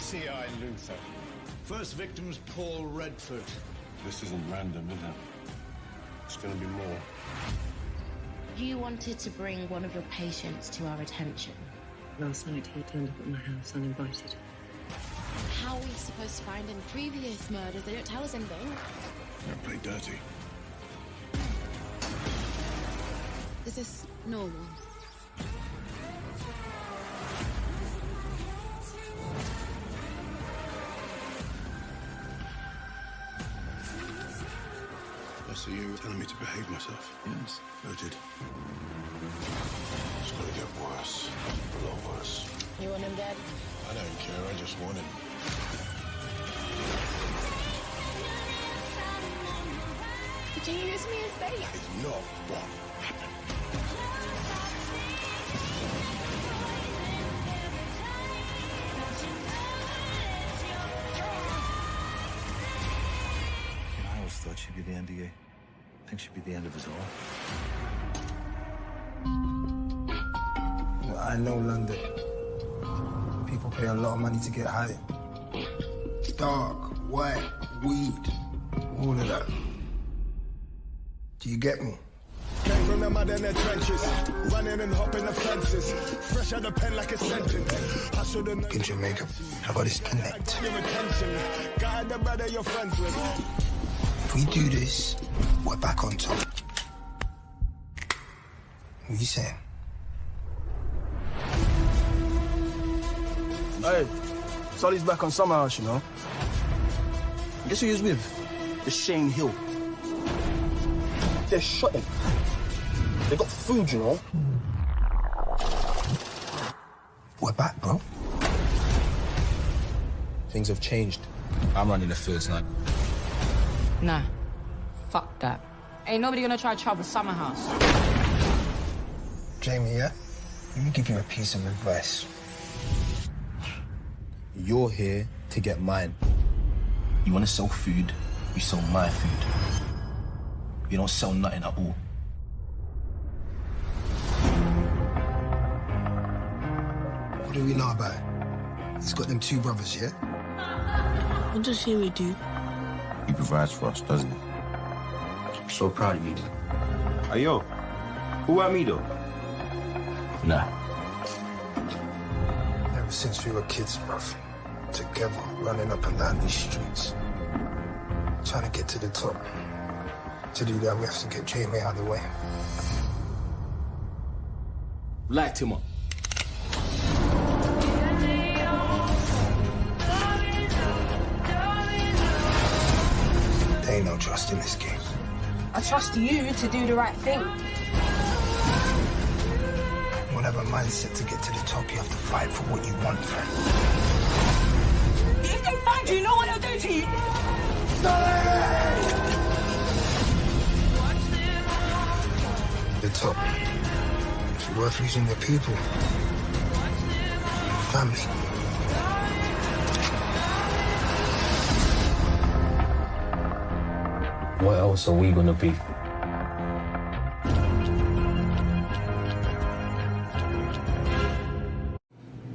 PCI Luther. First victim's Paul Redford. This isn't random, is it? It's gonna be more. You wanted to bring one of your patients to our attention. Last night he turned up at my house uninvited. How are we supposed to find in previous murders? They don't tell us anything. Don't play dirty. Is this normal? So you were telling me to behave myself? Yes. Noted. It's gonna get worse. A lot worse. You want him dead? I don't care, I just want him. Did you use me as bait? That is not what happened. I always thought she'd be the end of you. I think she'd be the end of us all. I know London. People pay a lot of money to get high. Dark, white, weed, all of that. Do you get me? Came from the mud in the trenches, running and hopping the fences, fresh out the pen like a sentence. I should've known. In Jamaica, how about this connect? Your attention, guide the brother you're friends with. If we do this, we're back on top. What are you saying? Hey, Solly's back on Summer House, you know. Guess who he was with? The Shane Hill. They shot him. They got food, you know. We're back, bro. Things have changed. I'm running the fields now. Nah. Fuck that. Ain't nobody gonna try to trouble Summer House. Jamie, yeah? Let me give you a piece of advice. You're here to get mine. You want to sell food, you sell my food. You don't sell nothing at all. What do we know about it? He's got them two brothers, yeah? What does Jamie do? He provides for us, doesn't he? I'm so proud of you. Hey, yo. Who are me, though? Nah. Ever since we were kids, bruv. Together, running up and down these streets. Trying to get to the top. To do that, we have to get Jamie out of the way. Light him up. There ain't no trust in this game. I trust you to do the right thing. Whatever mindset to get to the top, you have to fight for what you want, friend. If they find you, know what they'll do to you. The top. It's worth losing your people. Family. What else are we gonna be?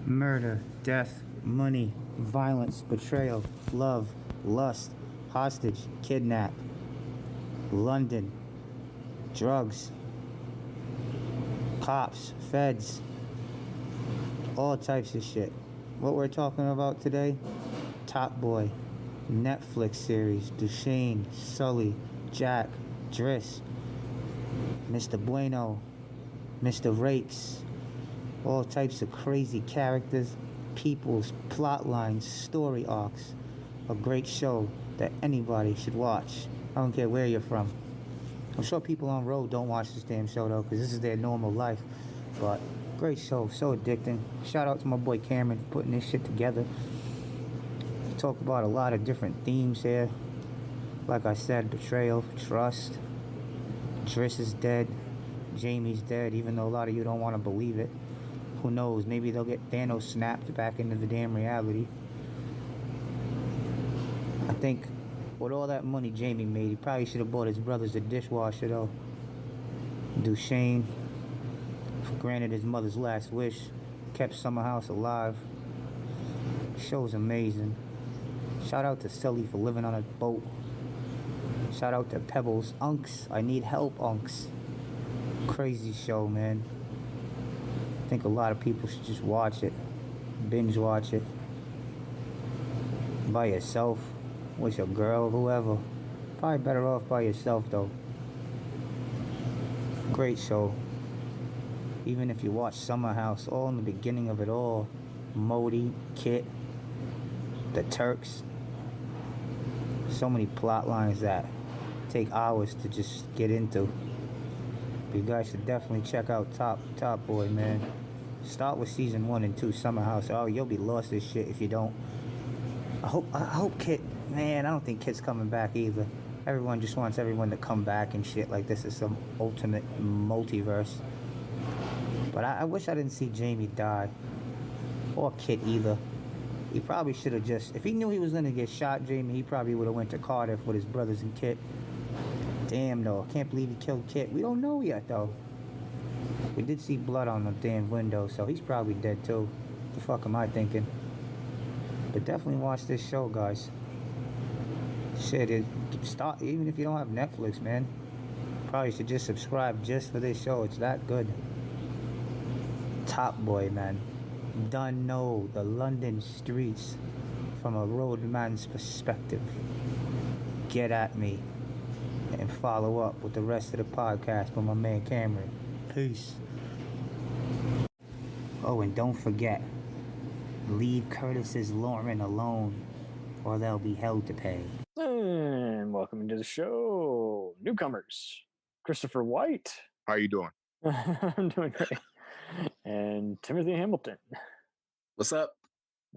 Murder, death, money, violence, betrayal, love, lust, hostage, kidnap, London, drugs, cops, feds, all types of shit. What we're talking about today, Top Boy, Netflix series, Duchesne, Sully, Jack, Driss, Mr. Bueno, Mr. Rakes, all types of crazy characters, peoples, plot lines, story arcs. A great show that anybody should watch. I don't care where you're from. I'm sure people on road don't watch this damn show though, because this is their normal life. But great show, so addicting. Shout out to my boy Cameron for putting this shit together. We talk about a lot of different themes here. Like I said, betrayal, trust. Driss is dead. Jamie's dead, even though a lot of you don't want to believe it. Who knows? Maybe they'll get Thanos snapped back into the damn reality. I think with all that money Jamie made, he probably should have bought his brothers a dishwasher though. Duchesne, granted his mother's last wish, kept Summer House alive. Show's amazing. Shout out to Sully for living on a boat. Shout out to Pebbles. Unks, I need help, Unks. Crazy show, man. I think a lot of people should just watch it. Binge watch it. By yourself. With your girl, whoever. Probably better off by yourself, though. Great show. Even if you watch Summer House, all in the beginning of it all. Modi, Kit, the Turks. So many plot lines that take hours to just get into. But you guys should definitely check out Top Boy, man. Start with season 1 and 2, Summer House. Oh, you'll be lost as shit if you don't. I hope Kit, man, I don't think Kit's coming back either. Everyone just wants everyone to come back and shit like this is some ultimate multiverse. But I wish I didn't see Jamie die. Or Kit either. He probably should have just... If he knew he was going to get shot, Jamie, he probably would have went to Cardiff with his brothers and Kit. Damn, though. I can't believe he killed Kit. We don't know yet, though. We did see blood on the damn window, so he's probably dead, too. What the fuck am I thinking? But definitely watch this show, guys. Shit, even if you don't have Netflix, man. Probably should just subscribe just for this show. It's that good. Top Boy, man. Done know the London streets from a roadman's perspective. Get at me and follow up with the rest of the podcast with my man Cameron. Peace. Oh, and don't forget, leave Curtis's Lauren alone or they'll be held to pay. And welcome to the show, newcomers. Christopher White. How you doing? I'm doing great. And Timothy Hamilton. What's up?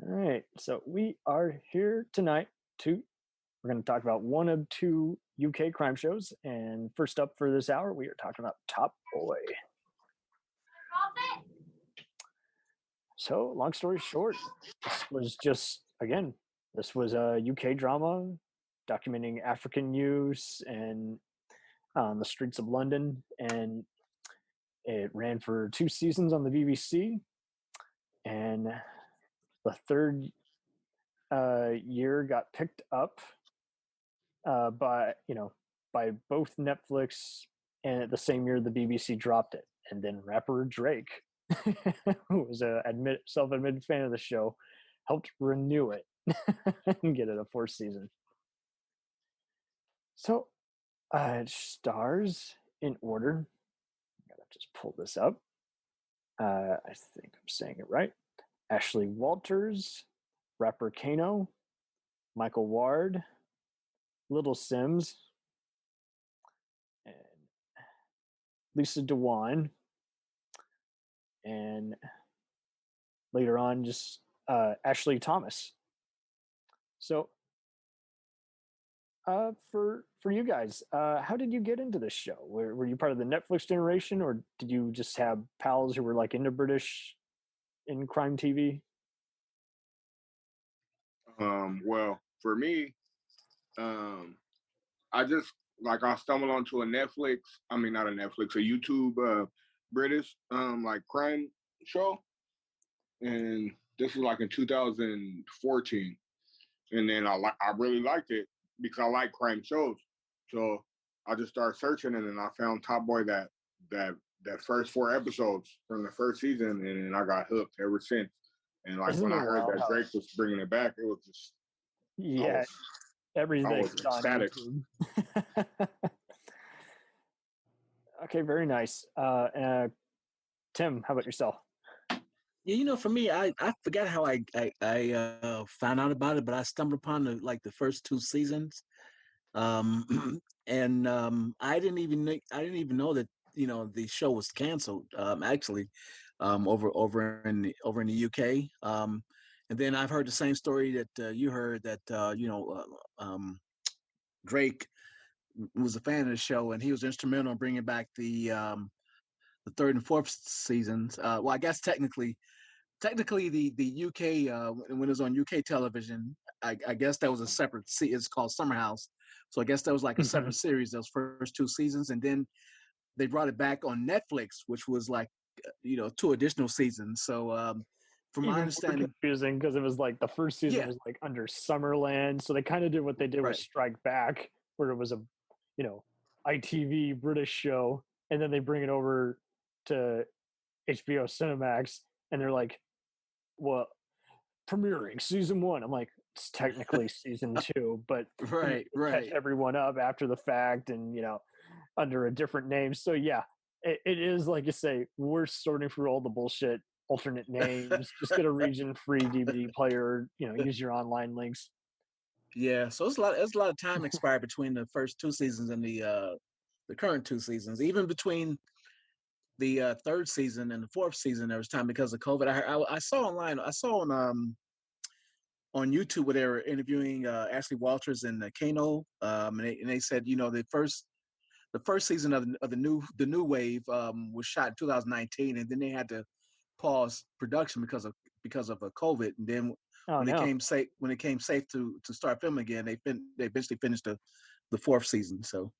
All right. So we are here tonight we're going to talk about one of two UK crime shows. And first up for this hour, we are talking about Top Boy. So long story short, this was a UK drama documenting African youth and on the streets of London. And it ran for 2 seasons on the BBC, and the third year got picked up by both Netflix, and the same year the BBC dropped it. And then rapper Drake, who was a self-admitted fan of the show, helped renew it and get it a 4th season. So it stars in order. Just pull this up. I think I'm saying it right. Ashley Walters, rapper Kano, Michael Ward, Little Sims, and Lisa Dewan, and later on just Ashley Thomas. So for you guys, how did you get into this show? Were you part of the Netflix generation, or did you just have pals who were like into British in crime TV? Well, for me, I stumbled onto a YouTube British crime show, and this was like in 2014, and then I really liked it because I like crime shows. So I just started searching, and then I found Top Boy that first 4 episodes from the first season, and then I got hooked ever since. And when I heard that Drake was bringing it back, it was just everything. I was ecstatic. Okay, very nice. Tim, how about yourself? Yeah, for me, I forgot how I found out about it, but I stumbled upon the first 2 seasons, and I didn't even know that the show was canceled. Actually, over in the UK, and then I've heard the same story that you heard, that Drake was a fan of the show, and he was instrumental in bringing back the 3rd and 4th seasons. Well, I guess technically the UK, when it was on UK television, I guess that was a separate. It's called Summer House, so I guess that was like a separate series. Those first 2 seasons, and then they brought it back on Netflix, which was 2 additional seasons. So from my understanding, confusing because it was like the first season was like under Summerland, so they kind of did what they did with Strike Back, where it was a, ITV British show, and then they bring it over to HBO Cinemax, and they're like, "Well, premiering season 1." I'm like, "It's technically season 2, but catch everyone up after the fact, and under a different name." So yeah, it is like you say, we're sorting through all the bullshit, alternate names. Just get a region-free DVD player. Use your online links. Yeah, so it's a lot of time expired between the first 2 seasons and the current 2 seasons. Even between the 3rd season and the 4th season, there was time because of COVID. I saw online. I saw on YouTube where they were interviewing Ashley Walters and Kano, and they said the first season of the new wave was shot in 2019, and then they had to pause production because of COVID, and then when it came safe to start filming again, they eventually finished the 4th season. So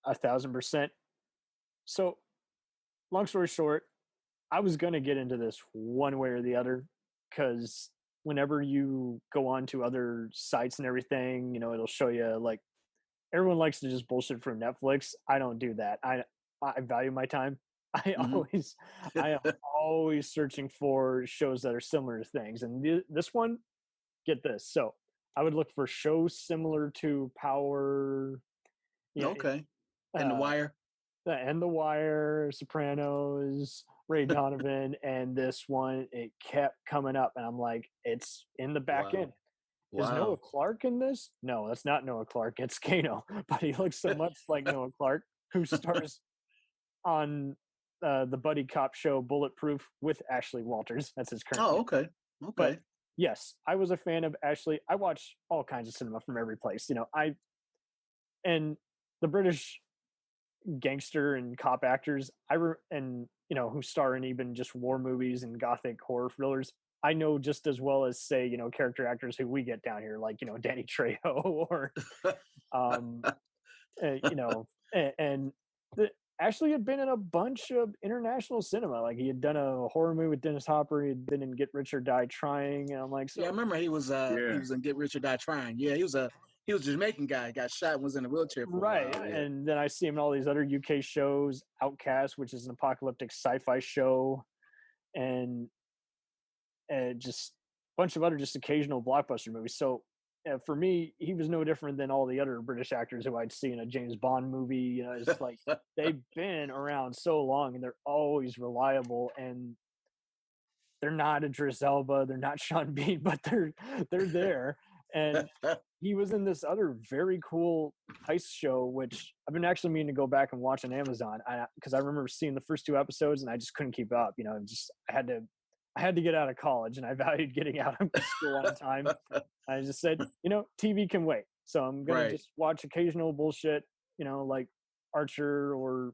1,000%. So, long story short, I was going to get into this one way or the other, because whenever you go on to other sites and everything, it'll show you like everyone likes to just bullshit from Netflix. I don't do that. I value my time. I am always searching for shows that are similar to things. And this one, get this. So I would look for shows similar to Power. And The Wire. And The Wire, Sopranos, Ray Donovan, and this one, it kept coming up. And I'm like, it's in the back end. Is Noah Clark in this? No, that's not Noah Clark. It's Kano. But he looks so much like Noah Clark, who stars on the buddy cop show Bulletproof with Ashley Walters. That's his current name. Okay. But yes, I was a fan of Ashley. I watch all kinds of cinema from every place. And the British gangster and cop actors, who star in even just war movies and gothic horror thrillers, I know just as well as, say, character actors who we get down here, like, Danny Trejo or, Ashley had been in a bunch of international cinema. Like, he had done a horror movie with Dennis Hopper. He had been in Get Rich or Die Trying. And I'm like, I remember he was in Get Rich or Die Trying. Yeah, he was a Jamaican guy, got shot and was in a wheelchair for a while. Yeah. And then I see him in all these other UK shows, Outcast, which is an apocalyptic sci-fi show, and just a bunch of other just occasional blockbuster movies. So for me, he was no different than all the other British actors who I'd see in a James Bond movie. It's like they've been around so long, and they're always reliable, and they're not Idris Elba, they're not Sean Bean, but they're there. And he was in this other very cool heist show, which I've been actually meaning to go back and watch on Amazon, because I remember seeing the first 2 episodes and I just couldn't keep up. I had to get out of college, and I valued getting out of school on time. I just said, TV can wait. So I'm going to just watch occasional bullshit, like Archer or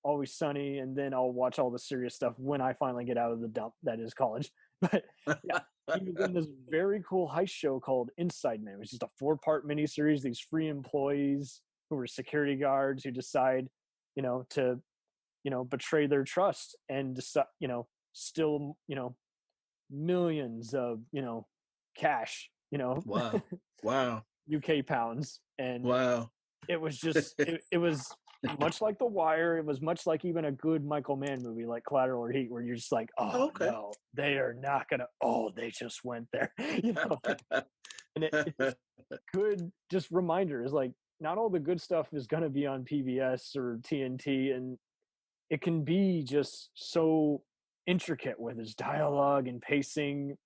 Always Sunny, and then I'll watch all the serious stuff when I finally get out of the dump that is college. But yeah, he was in this very cool heist show called Inside Man. It was just a 4-part miniseries. These free employees who were security guards who decide, to, betray their trust and decide, still, millions of, cash, Wow. UK pounds. And it was just, it was much like The Wire. It was much like even a good Michael Mann movie like Collateral or Heat, where you're just like, no, they are not going to, they just went there. And it's good, just reminders, like, not all the good stuff is going to be on PBS or TNT. And it can be just so intricate with its dialogue and pacing.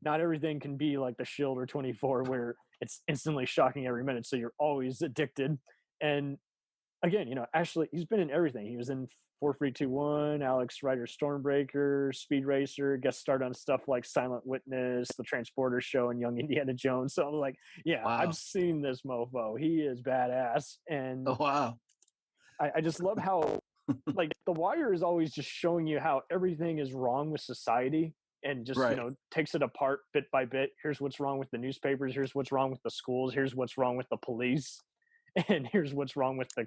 Not everything can be like The Shield or 24, where it's instantly shocking every minute, so you're always addicted. And again, Ashley, he's been in everything. He was in 4321, Alex Rider's Stormbreaker, Speed Racer, guest starred on stuff like Silent Witness, The Transporter Show, and Young Indiana Jones. So I'm like, I've seen this mofo. He is badass. And I just love how like The Wire is always just showing you how everything is wrong with society, and just takes it apart bit by bit. Here's what's wrong with the newspapers, here's what's wrong with the schools, here's what's wrong with the police, and here's what's wrong with the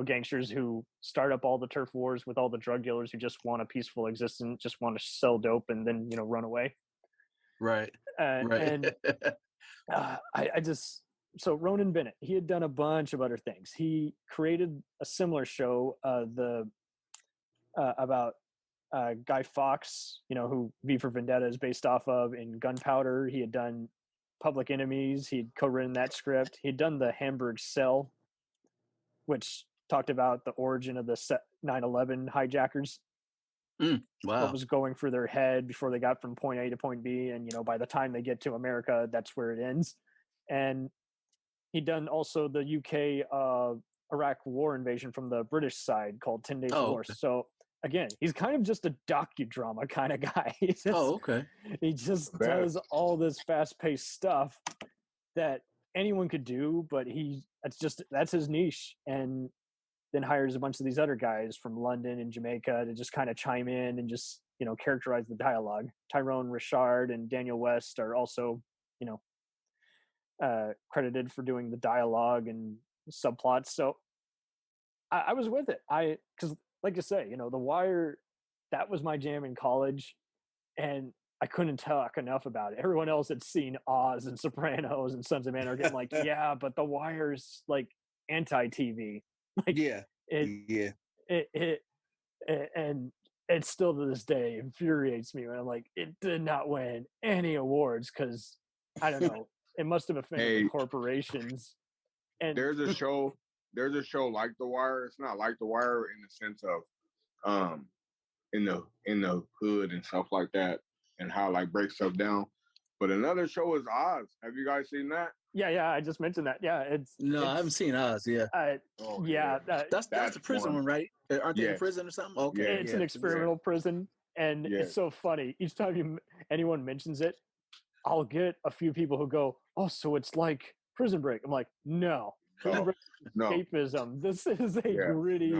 gangsters who start up all the turf wars with all the drug dealers who just want a peaceful existence, just want to sell dope and then run away. Right. And I just, so Ronan Bennett, he had done a bunch of other things. He created a similar show, about Guy Fawkes, who V for Vendetta is based off of. In Gunpowder, he had done Public Enemies. He'd co-written that script. He'd done the Hamburg Cell, which talked about the origin of the 9/11 hijackers. Wow. What was going through their head before they got from point A to point B. And, by the time they get to America, that's where it ends. And he'd done also the UK Iraq war invasion from the British side called 10 Days of War. Okay. So again, he's kind of just a docudrama kind of guy. Okay. He just does all this fast-paced stuff that anyone could do, but that's his niche. And then hires a bunch of these other guys from London and Jamaica to just kind of chime in and just, characterize the dialogue. Tyrone Richard and Daniel West are also, credited for doing the dialogue and subplots. So I was with it. Because like I say, The Wire, that was my jam in college, and I couldn't talk enough about it. Everyone else had seen Oz and Sopranos and Sons of Anarchy. I'm like, yeah, but The Wire's like anti-TV. Like, and it still to this day infuriates me when I'm like, it did not win any awards because I don't know. It must have offended the corporations. And there's a show like The Wire. It's not like The Wire in the sense of in the hood and stuff like that, and how like breaks stuff down. But another show is Oz. Have you guys seen that? Yeah, I just mentioned that. Yeah, I haven't seen Oz. Yeah, that's a prison one, right? Aren't they in prison or something? Okay, it's an experimental prison, and it's so funny. Each time anyone mentions it, I'll get a few people who go, "Oh, so it's like Prison Break." I'm like, no, Prison Break is escapism. This is a gritty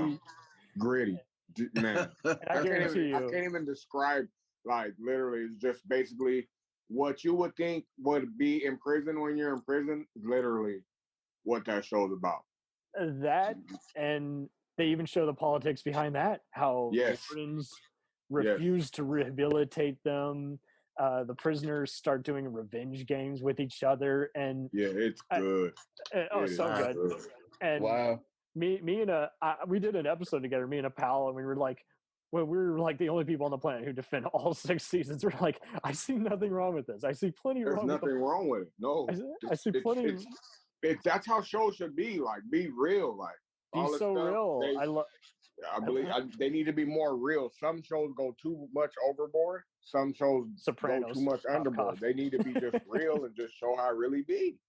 man. I guarantee you, I can't even describe. Like literally, it's just basically what you would think would be in prison when you're in prison. Literally, what that show's about. That, and they even show the politics behind that. How prisons refuse to rehabilitate them. The prisoners start doing revenge games with each other, and it's good. So good. And wow, me and we did an episode together, me and a pal, and we were like the only people on the planet who defend all 6 seasons. We're like, I see nothing wrong with this. I see plenty There's wrong. There's nothing wrong with it. No, I see plenty. That's how shows should be. Like, be real. Like, be so real. I believe they need to be more real. Some shows go too much overboard. Some shows Sopranos, go too much underboard. They need to be just real and just show how it really be.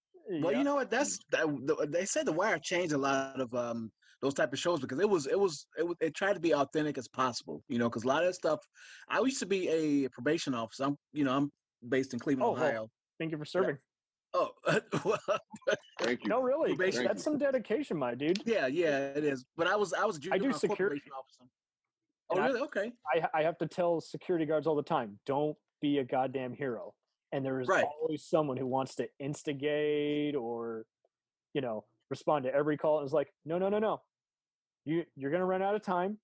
Well, you know what? They said The Wire changed a lot of those type of shows because it tried to be authentic as possible. Because a lot of that stuff. I used to be a probation officer. I'm based in Cleveland, Ohio. Well, thank you for serving. Yeah. Oh, thank you. No, really, that's some dedication, my dude. Yeah, it is. But I do security officer. Oh, really? Okay. I have to tell security guards all the time, don't be a goddamn hero. And there is always someone who wants to instigate or, respond to every call. And it's like, no. You're going to run out of time.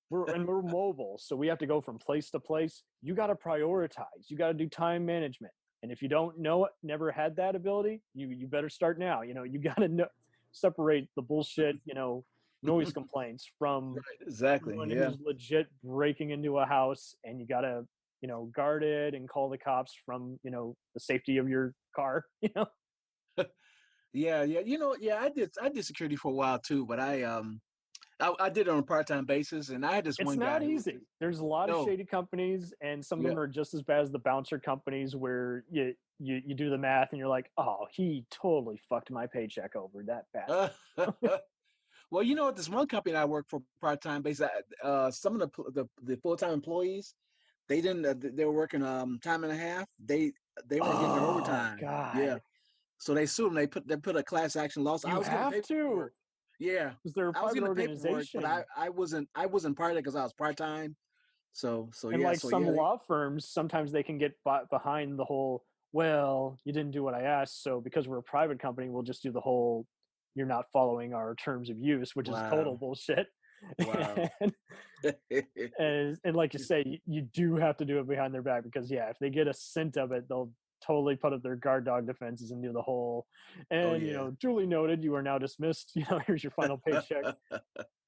We're mobile. So we have to go from place to place. You got to prioritize. You got to do time management. And if you don't know it, never had that ability, you better start now. You got to separate the bullshit, noise complaints from exactly who's legit breaking into a house, and you got to guard it and call the cops from the safety of your car. I did security for a while too, but I did it on a part-time basis, and I had this one guy. It's not easy. There's a lot of shady companies, and some of them are just as bad as the bouncer companies, where you do the math and you're like, oh, he totally fucked my paycheck over that bad. Well, you know what? This one company I work for part-time basis, some of the full-time employees, they didn't. They were working time and a half. They weren't getting their overtime. God. Yeah. So they sued them. They put a class action lawsuit. You have to. Yeah, because they're a private organization. But I wasn't part of it because I was part-time. So and law firms, sometimes they can get behind the whole, well, you didn't do what I asked, so because we're a private company, we'll just do the whole, you're not following our terms of use, which is total bullshit. Wow. and like you say, you do have to do it behind their back, because if they get a scent of it, they'll totally put up their guard dog defenses and do the whole, and you know, duly noted, you are now dismissed, you know, here's your final paycheck.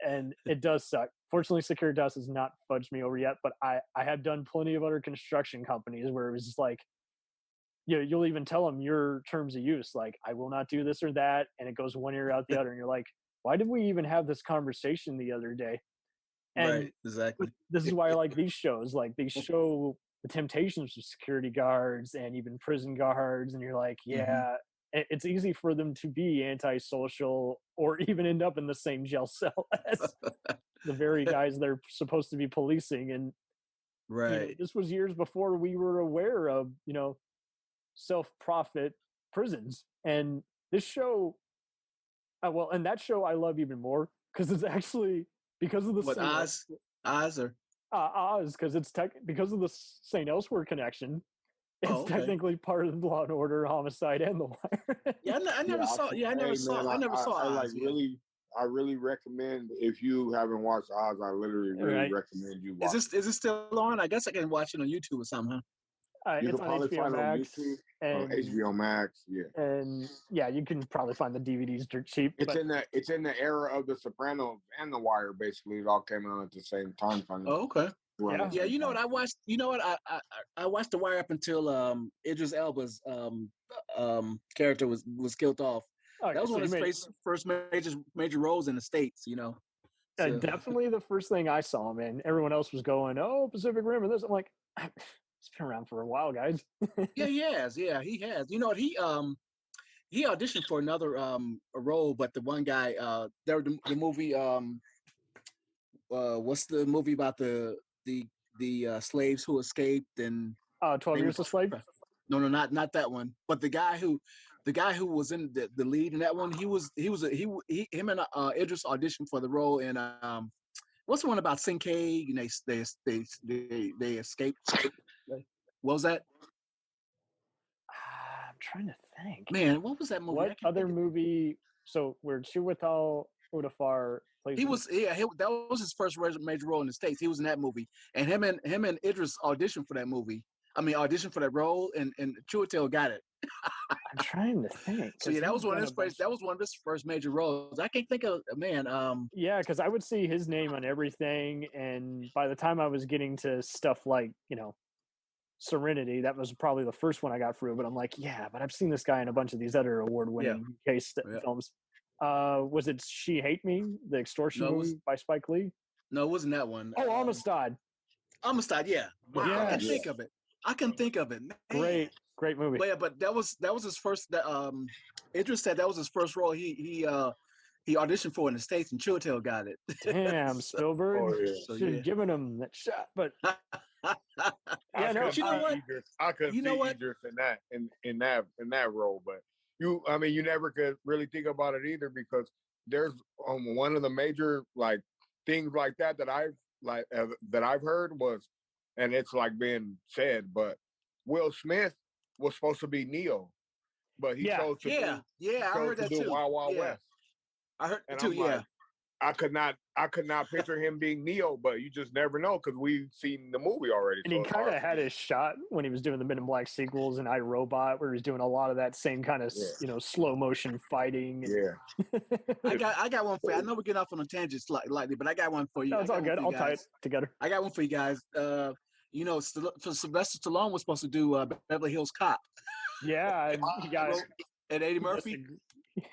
And it does suck. Fortunately, Securitas has not fudged me over yet, but I have done plenty of other construction companies where it was just like, you know, you'll even tell them your terms of use, like, I will not do this or that, and it goes one ear out the other, and you're like, why did we even have this conversation the other day? And right, exactly. This is why I like these shows. Like, they show the temptations of security guards and even prison guards, and you're like, it's easy for them to be antisocial or even end up in the same jail cell as the very guys they're supposed to be policing. And right, you know, this was years before we were aware of, you know, self-profit prisons. And this show, and that show I love even more because it's actually because of the Oz, because it's because of the St. Elsewhere connection. It's technically part of the Law and Order, Homicide, and The Wire. I never saw. I really recommend, if you haven't watched Oz, I literally recommend you watch. Is this still on? I guess I can watch it on YouTube or something. You can probably find it on YouTube, and HBO Max, and you can probably find the DVDs dirt cheap. It's in the era of the Sopranos and The Wire. Basically, it all came out at the same time. Oh, okay. Yeah, you know what I watched? You know what I watched The Wire up until Idris Elba's character was killed off. Okay, that was one of his first major roles in the States. You know, definitely the first thing I saw him in. Everyone else was going, "Oh, Pacific Rim," and this. I'm like, it's been around for a while, guys. Yeah, he has. You know what? He auditioned for another a role, but the one guy, the movie, what's the movie about the slaves who escaped and 12 Years a Slave? No, not that one. But the guy who was in the lead in that one, him and Idris auditioned for the role in what's the one about Cinquay? You know, they escaped. What was that? I'm trying to think. Man, what was that movie? What other movie? So where Chiwetel Ejiofor plays? That was his first major role in the States. He was in that movie, and him and Idris auditioned for that movie. I mean, auditioned for that role, and Chiwetel got it. I'm trying to think. So that was one of his first major roles. I can't think of because I would see his name on everything, and by the time I was getting to stuff like, you know, Serenity, that was probably the first one I got through. But I'm like, but I've seen this guy in a bunch of these other award-winning films. Was it She Hate Me, the extortion movie by Spike Lee? No, it wasn't that one. Oh, Amistad. Amistad, yeah. Wow, yes. I can think of it. Man. Great movie. But that was his first. Idris said that was his first role. He auditioned for in the States, and Chiwetel got it. Damn, Spielberg should have given him that shot. But you know what? I could see Idris in that role, but you never could really think about it either, because there's one of the major like things like that I've heard was, and it's like being said, but Will Smith was supposed to be Neo, but he chose to I heard that too. Wild Wild West. I heard and too. Like, I could not picture him being Neo, but you just never know because we've seen the movie already. And he kind of had his shot when he was doing the Men in Black sequels and iRobot, where he was doing a lot of that same kind of slow motion fighting. Yeah, I got one for you. I know we're getting off on a tangent slightly, but I got one for you. No, it's all good. I'll tie it together. I got one for you guys. You know, Sylvester Stallone was supposed to do Beverly Hills Cop. Yeah, you guys. And Eddie Murphy.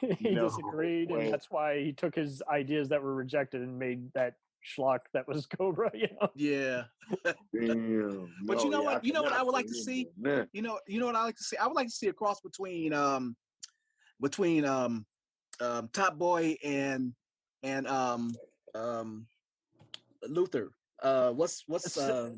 He disagreed, and that's why he took his ideas that were rejected and made that schlock that was Cobra. You know. Yeah. Damn. But you know what? You know what I would like to see. You know what I like to see. I would like to see a cross between Top Boy and Luther. What's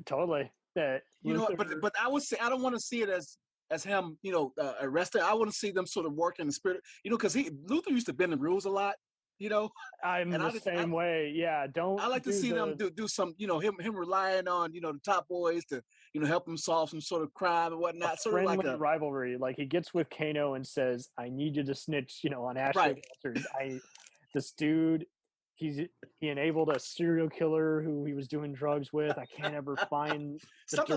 totally that. You know, but I would say I don't want to see it as him, you know, arrested. I want to see them sort of work in the spirit, you know, because Luther used to bend the rules a lot, you know. I'm And the same way. Yeah, don't. I like to see them do some, you know, him relying on, you know, the top boys to, you know, help him solve some sort of crime and whatnot. A Sort of like friendly rivalry. Like he gets with Kano and says, "I need you to snitch," you know, on Ashley Walters. This dude, he enabled a serial killer who he was doing drugs with. I can't ever find something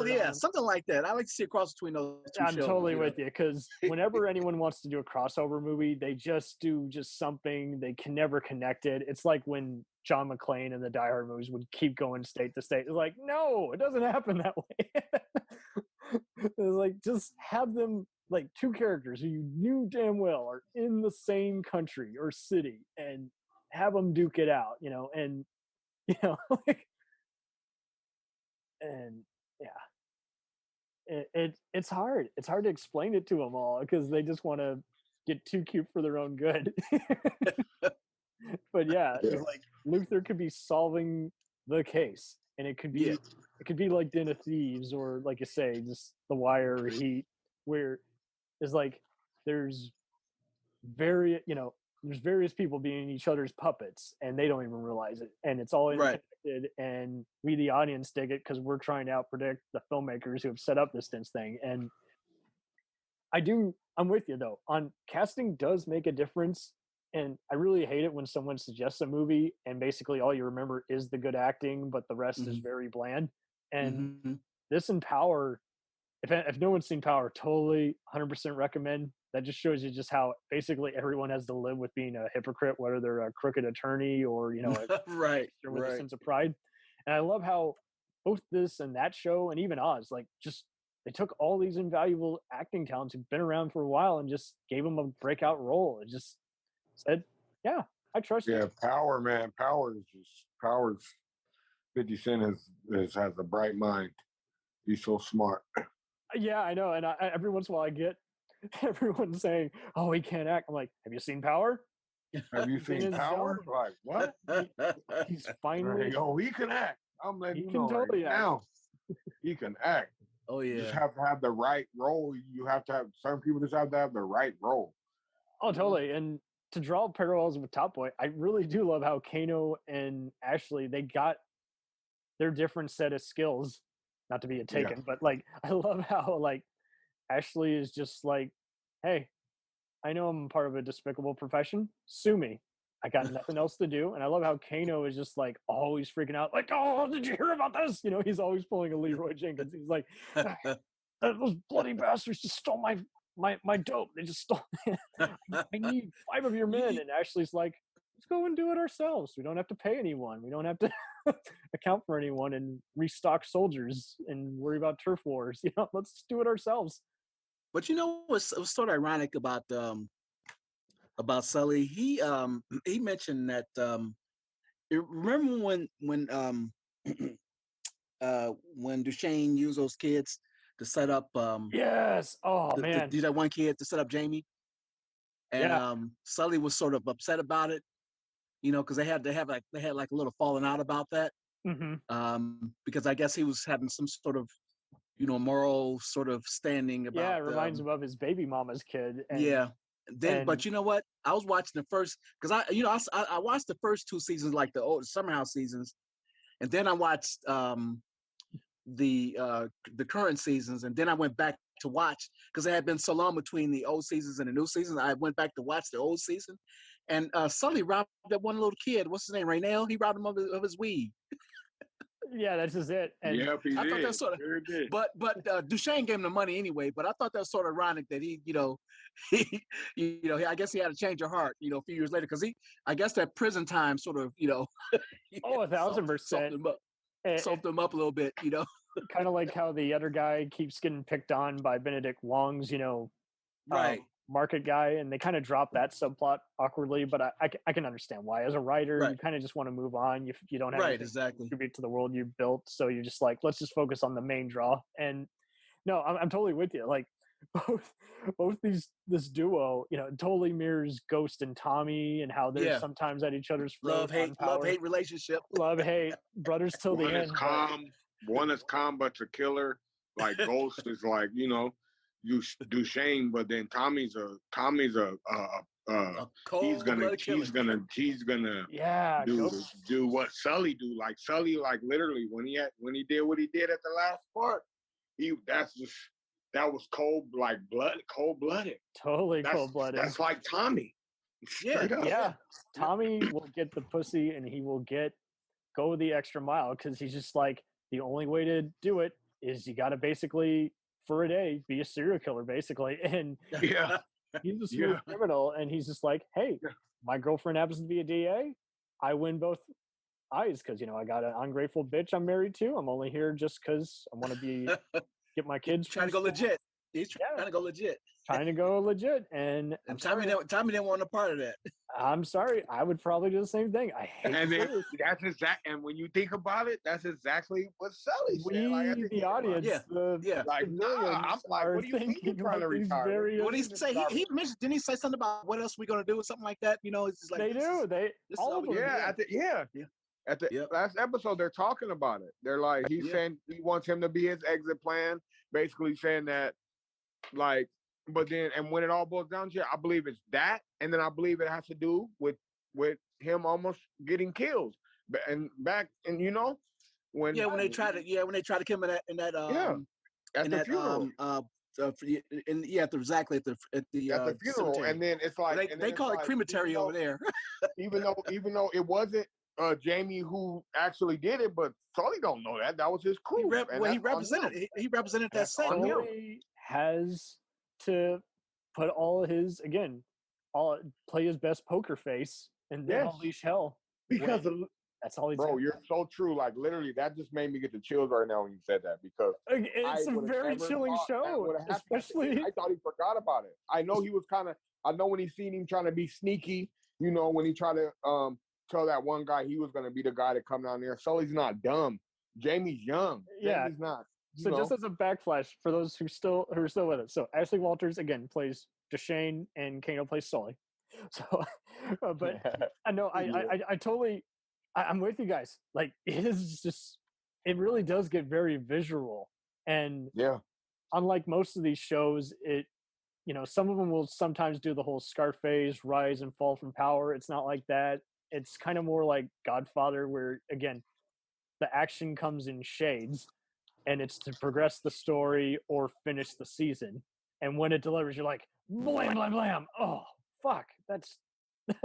like that. I like to see a cross between those two I'm shows. totally with you, because whenever anyone wants to do a crossover movie, they just do something. They can never connect it. It's like when John McClane in the Die Hard movies would keep going state to state. It's like, no, it doesn't happen that way. It's like, just have them, like, two characters who you knew damn well are in the same country or city, and have them duke it out, you know, and, you know, like, and yeah. It's hard. It's hard to explain it to them all because they just want to get too cute for their own good. But yeah, it's like Luther could be solving the case, and it could be like Den of Thieves, or like you say, just The Wire or Heat, where it's like there's various people being each other's puppets, and they don't even realize it, and it's all interconnected, and we the audience dig it because we're trying to outpredict the filmmakers who have set up this thing. And I'm with you though, on casting does make a difference, and I really hate it when someone suggests a movie and basically all you remember is the good acting, but the rest is very bland. And this in Power, if no one's seen Power, totally 100% recommend. That just shows you just how basically everyone has to live with being a hypocrite, whether they're a crooked attorney or, you know, with a sense of pride. And I love how both this and that show, and even Oz, like, just they took all these invaluable acting talents who've been around for a while and just gave them a breakout role. It just said, yeah, I trust you. Yeah, Power, man. Power's 50 Cent has a bright mind. He's so smart. Yeah, I know. And every once in a while I get everyone saying, "Oh, he can't act." I'm like, "Have you seen Power? Have you seen Power?" Like, what? He's finally. Oh, he can act. I'm letting you know totally right now. He can act. Oh yeah. You just have to have the right role. You have to have some people just have to have the right role. Oh, totally. And to draw parallels with Top Boy, I really do love how Kano and Ashley, they got their different set of skills. Not to be a taken, but like, I love how like Ashley is just like, "Hey, I know I'm part of a despicable profession. Sue me. I got nothing else to do." And I love how Kano is just like always freaking out, like, "Oh, did you hear about this?" You know, he's always pulling a Leroy Jenkins. He's like, "Those bloody bastards just stole my dope. They just stole I need 5 of your men." And Ashley's like, "Let's go and do it ourselves. We don't have to pay anyone. We don't have to account for anyone and restock soldiers and worry about turf wars. You know, let's do it ourselves." But you know what's sort of ironic about Sully? He mentioned that remember when Duchesne used those kids to set up yes, oh man, that one kid to set up Jamie, and Sully was sort of upset about it, you know, because they had like a little falling out about that, because I guess he was having some sort of, you know, moral sort of standing about. Yeah, it reminds him of his baby mama's kid. And, but you know what? I was watching the first, because I watched the first 2 seasons, like the old Summer House seasons, and then I watched the current seasons, and then I went back to watch because it had been so long between the old seasons and the new seasons. I went back to watch the old season, and Sully robbed that one little kid. What's his name? Raynell. He robbed him of his weed. Yeah, that's just it. And yep, he I did. thought that sort of, did. But Duchesne gave him the money anyway. But I thought that was sort of ironic that he, you know, I guess he had a change of heart, you know, a few years later, because I guess that prison time sort of, you know, 1,000%. Soaked him up a little bit, you know. Kind of like how the other guy keeps getting picked on by Benedict Wong's, you know, market guy, and they kind of drop that subplot awkwardly, but I can understand why. As a writer, you kind of just want to move on. You don't have anything to contribute to the world you built, so you're just like, let's just focus on the main draw. And no, I'm totally with you. Like both this duo, you know, totally mirrors Ghost and Tommy, and how they're sometimes at each other's love hate relationship, love hate brothers till the end. One is calm, but's a killer. Like Ghost is like, you know, Duchesne, but then Tommy's a he's gonna yeah do what Sully do. Like Sully, like literally when he did what he did at the last part, that was cold blooded. Totally cold blooded. That's like Tommy. Yeah. Tommy will get the pussy and he will go the extra mile because he's just like, the only way to do it is you got to basically for a day be a serial killer basically. And he's a smooth criminal and he's just like, hey, my girlfriend happens to be a DA. I win both eyes because, I got an ungrateful bitch I'm married to. I'm only here just because I want to get my kids trying to go legit. He's trying to go legit. Trying to go legit. And Tommy didn't want a part of that. I'm sorry. I would probably do the same thing. I hate it. That's exact. And when you think about it, that's exactly what Sully said. We, the audience, like, I'm like, what do you think you're trying to retard? What did he say? He mentioned, didn't he say something about what else we going to do or something like that? It's just like they do. All of them. At the last episode, they're talking about it. They're like, he's saying he wants him to be his exit plan, basically saying that, like, but then, and when it all boils down to it, I believe it's that, and then I believe it has to do with him almost getting killed, when they try to kill him in that at the funeral. At the funeral, cemetery. and then it's like they call it crematory over there. even though it wasn't Jamie who actually did it, but Sully don't know that was his crew. He represented. He represented that same. Sully has to put play his best poker face and then unleash hell. Because that's all he's. Bro, you're so true. Like literally, that just made me get the chills right now when you said that because it's a very chilling show. Especially, I thought he forgot about it. I know he was I know when he seen him trying to be sneaky. When he tried to tell that one guy he was going to be the guy to come down there. Sully's not dumb. Jamie's young. Jamie's not. So just as a backflash for those who are still with us. So Ashley Walters again plays Duchesne and Kano plays Sully. So, but I know I totally I'm with you guys. Like it really does get very visual, and unlike most of these shows, some of them will sometimes do the whole Scarface rise and fall from power. It's not like that. It's kind of more like Godfather, where again the action comes in shades. And it's to progress the story or finish the season. And when it delivers, you're like, blam, blam, blam. Oh, fuck. That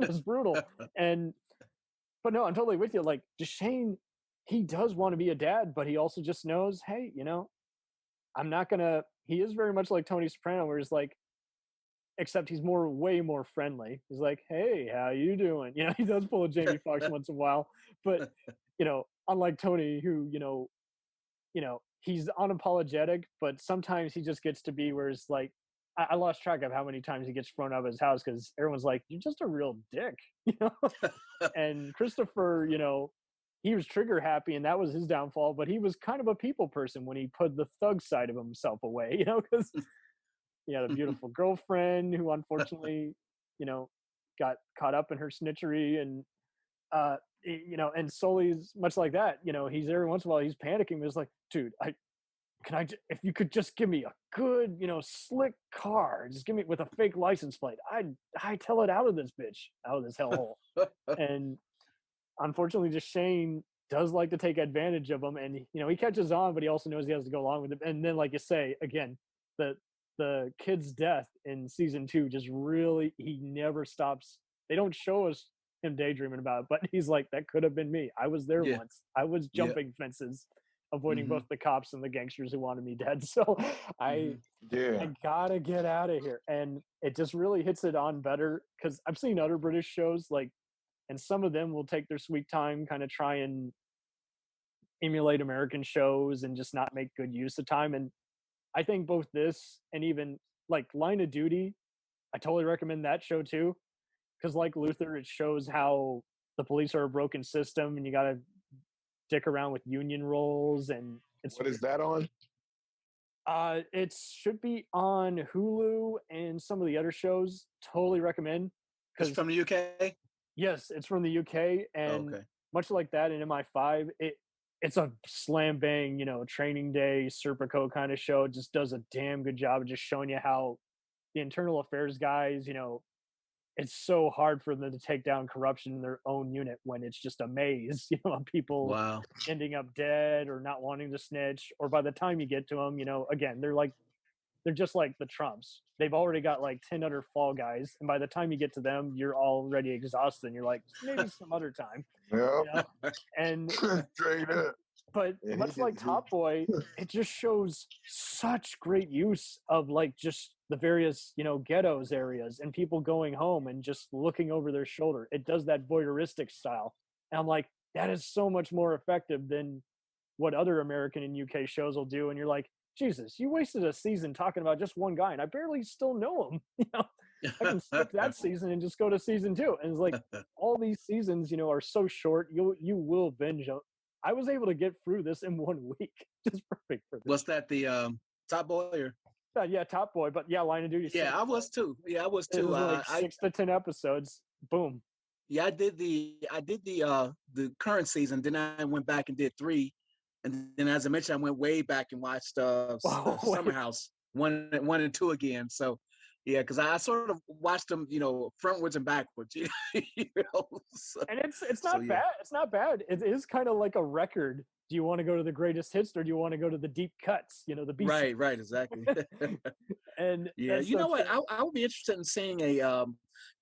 is brutal. But no, I'm totally with you. Like, Duchesne, he does want to be a dad, but he also just knows, hey, I'm not going to, he is very much like Tony Soprano, where he's like, except he's way more friendly. He's like, hey, how you doing? He does pull a Jamie Foxx once in a while. But, unlike Tony, who, he's unapologetic, but sometimes he just gets to be where it's like, I lost track of how many times he gets thrown out of his house because everyone's like, you're just a real dick, And Christopher, he was trigger happy and that was his downfall, but he was kind of a people person when he put the thug side of himself away, because he had a beautiful girlfriend who unfortunately, got caught up in her snitchery and, and Sully's much like that. He's every once in a while he's panicking. He's like, dude, if you could just give me a good, slick car, just give me with a fake license plate, I'd tell it out of this bitch, out of this hellhole. And unfortunately, Duchesne does like to take advantage of him, and he catches on, but he also knows he has to go along with it. And then, like you say, again, the kid's death in season 2 just really, he never stops. They don't show us him daydreaming about it, but he's like, that could have been me. I was there once. I was jumping fences, avoiding both the cops and the gangsters who wanted me dead. So I gotta get out of here. And it just really hits it on better because I've seen other British shows and some of them will take their sweet time, kind of try and emulate American shows and just not make good use of time. And I think both this and even like Line of Duty, I totally recommend that show too. Because like Luther, it shows how the police are a broken system and you got to dick around with union roles. And what is that on? It should be on Hulu and some of the other shows. Totally recommend. It's from the UK? Yes, it's from the UK. And much like that in MI5, it's a slam bang, training day, Serpico kind of show. It just does a damn good job of just showing you how the internal affairs guys, it's so hard for them to take down corruption in their own unit when it's just a maze, of people Wow. ending up dead or not wanting to snitch. Or by the time you get to them, again, they're just like the Trumps. They've already got like 10 other fall guys. And by the time you get to them, you're already exhausted. And you're like, maybe some other time. Yeah. And straight up. But Yeah, much like Top Boy, it just shows such great use of like just the various, ghettos areas and people going home and just looking over their shoulder. It does that voyeuristic style. And I'm like, that is so much more effective than what other American and UK shows will do. And you're like, Jesus, you wasted a season talking about just one guy and I barely still know him. I can skip that season and just go to season 2. And it's like all these seasons, are so short, you will binge. I was able to get through this in 1 week. Just perfect for this. Was that the Top Boy or? Yeah, Top Boy, but yeah, Line of Duty. Yeah, I was too. Yeah, I was too. Like 6 to 10 episodes. Boom. Yeah, I did the current season. Then I went back and did 3, and then as I mentioned, I went way back and watched Summer House 1 and 2 again. So yeah, because I sort of watched them, frontwards and backwards. So, and it's not bad. It's not bad. It is kind of like a record. Do you want to go to the greatest hits or do you want to go to the deep cuts? The B. Right, exactly. And yeah, you know what? I would be interested in seeing a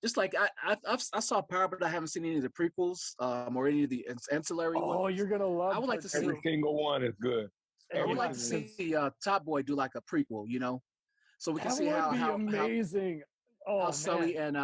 just like I saw Power, but I haven't seen any of the prequels or any of the ancillary ones. Oh, you're gonna love. I would like to see every single one is good. I would like to see Top Boy do like a prequel, so we can see how amazing. How Sully and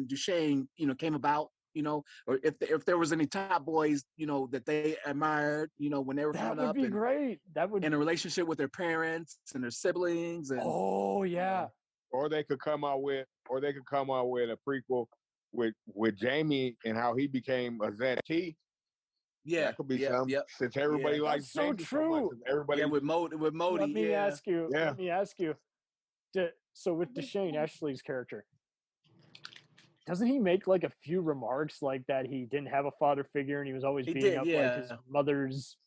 Duchesne, came about, or if there was any Top Boys, that they admired, when they were coming up. That would be great. That would in a relationship with their parents and their siblings. And, oh yeah. Or they could come out with a prequel with Jamie and how he became a ZT. Yeah, that could be something. Yep. Since everybody likes so Jamie true. So much, everybody with Modi. Let me ask you. So with Duchesne, Ashley's character, doesn't he make like a few remarks like that he didn't have a father figure and he was always beating up like his mother's?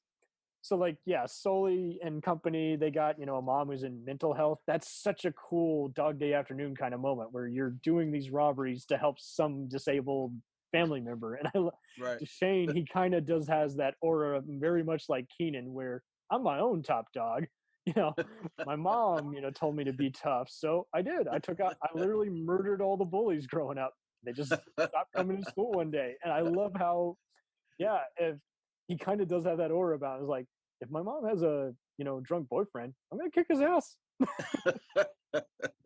So like, yeah, Sully and company, they got, a mom who's in mental health. That's such a cool Dog Day Afternoon kind of moment where you're doing these robberies to help some disabled family member. And Duchesne, he kind of has that aura very much like Keenan, where I'm my own top dog. My mom, told me to be tough. So I did. I literally murdered all the bullies growing up. They just stopped coming to school one day. And I love how, if he kind of does have that aura about it. It's like, if my mom has a, drunk boyfriend, I'm going to kick his ass.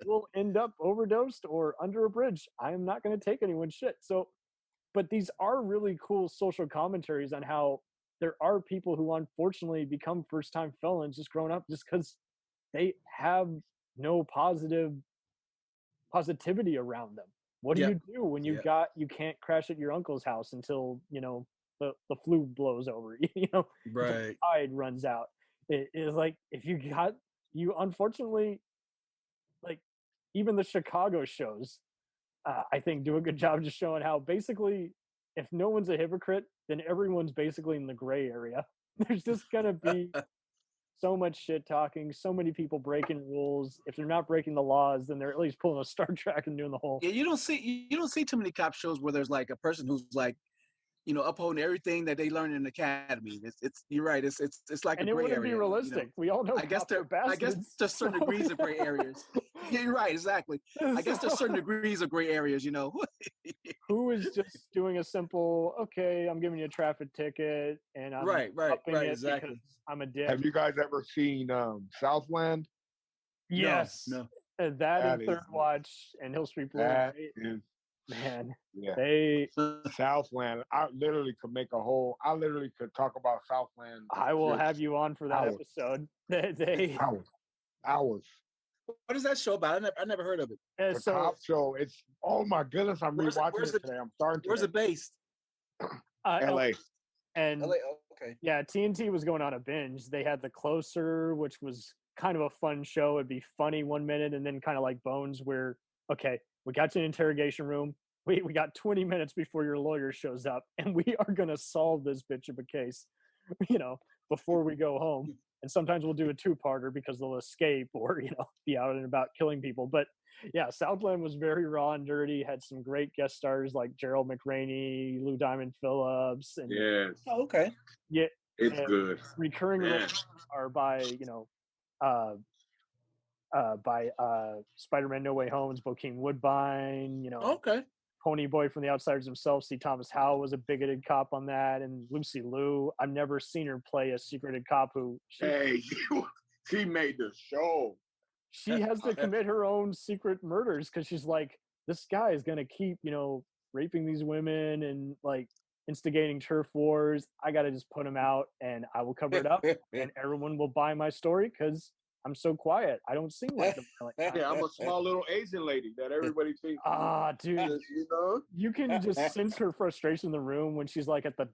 We'll end up overdosed or under a bridge. I am not going to take anyone's shit. So, but these are really cool social commentaries on how there are people who unfortunately become first-time felons just growing up just because they have no positivity around them. What do you do when you can't crash at your uncle's house until, the flu blows over, the tide runs out. It is like, if you unfortunately, like even the Chicago shows, I think do a good job just showing how basically if no one's a hypocrite, then everyone's basically in the gray area. There's just gonna be so much shit talking, so many people breaking rules. If they're not breaking the laws, then they're at least pulling a Star Trek and doing the whole. Yeah, you don't see too many cop shows where there's like a person who's like, upholding everything that they learn in the academy. It's you're right. It's like and a gray area. And it wouldn't be realistic. We all know. I guess there's certain degrees of gray areas. Yeah, you're right. Exactly. I guess there's certain degrees of gray areas. Who is just doing a simple, okay, I'm giving you a traffic ticket, and I'm right, exactly. I'm a dick. Have you guys ever seen Southland? Yes. No. That and Third Watch and Hill Street Blues. Man, they Southland. I literally could talk about Southland. I will have you on for that episode. Hours. What is that show about? I never heard of it. The cop show. It's my goodness. I'm rewatching it today. I'm starting. Where's it based? L.A. And L.A. Okay. Yeah, TNT was going on a binge. They had The Closer, which was kind of a fun show. It'd be funny 1 minute, and then kind of like Bones, where we got you an interrogation room. We got 20 minutes before your lawyer shows up, and we are going to solve this bitch of a case. before we go home. And sometimes we'll do a two-parter because they'll escape or, be out and about killing people. But yeah, Southland was very raw and dirty, had some great guest stars like Gerald McRaney, Lou Diamond Phillips. And Yes. Oh, okay. Yeah. It's good. Recurring roles are by, Spider-Man No Way Home's Bokeem Woodbine, Okay. Pony Boy from The Outsiders himself. C. Thomas Howell was a bigoted cop on that, and Lucy Liu. I've never seen her play a secreted cop who she made the show. She has to commit her own secret murders because she's like, this guy is gonna keep, raping these women and like instigating turf wars. I gotta just put him out, and I will cover it up, and everyone will buy my story because I'm so quiet. I don't seem like them. Yeah, I'm a small little Asian lady that everybody thinks. Dude, you can just sense her frustration in the room when she's like at the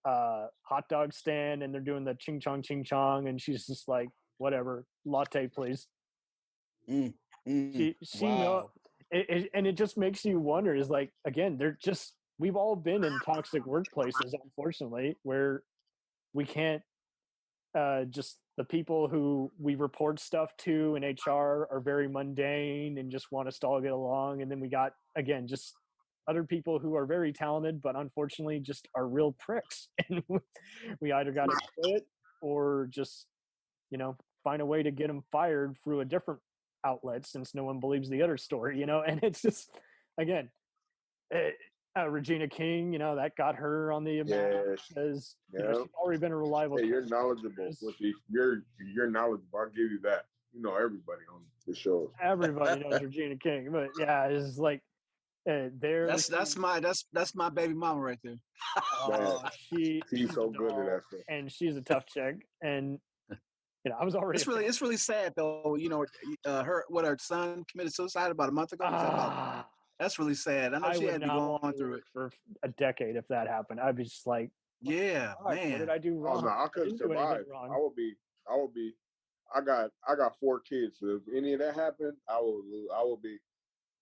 hot dog stand and they're doing the ching chong, and she's just like, whatever, latte, please. She Wow. and it just makes you wonder. Is like, again, we've all been in toxic workplaces, unfortunately, where we can't just. The people who we report stuff to in HR are very mundane and just want us to all get along. And then we got, again, just other people who are very talented, but unfortunately just are real pricks. And we either got to quit or just, find a way to get them fired through a different outlet since no one believes the other story, and it's just, again, Regina King, that got her on the event because she's already been a reliable. Hey, you're knowledgeable. You're knowledgeable. I'll give you that. Everybody on the show. Everybody knows Regina King, but yeah, it's like that's my baby mama right there. She's so good at that stuff, and she's a tough chick. And I was already. It's really sad though. Her son committed suicide about a month ago. That's really sad. I know she had to be going through it for a decade. If that happened, I'd be just like, man, what did I do wrong? Oh, no, I couldn't survive. I would be. I got 4 kids. So if any of that happened, I will be.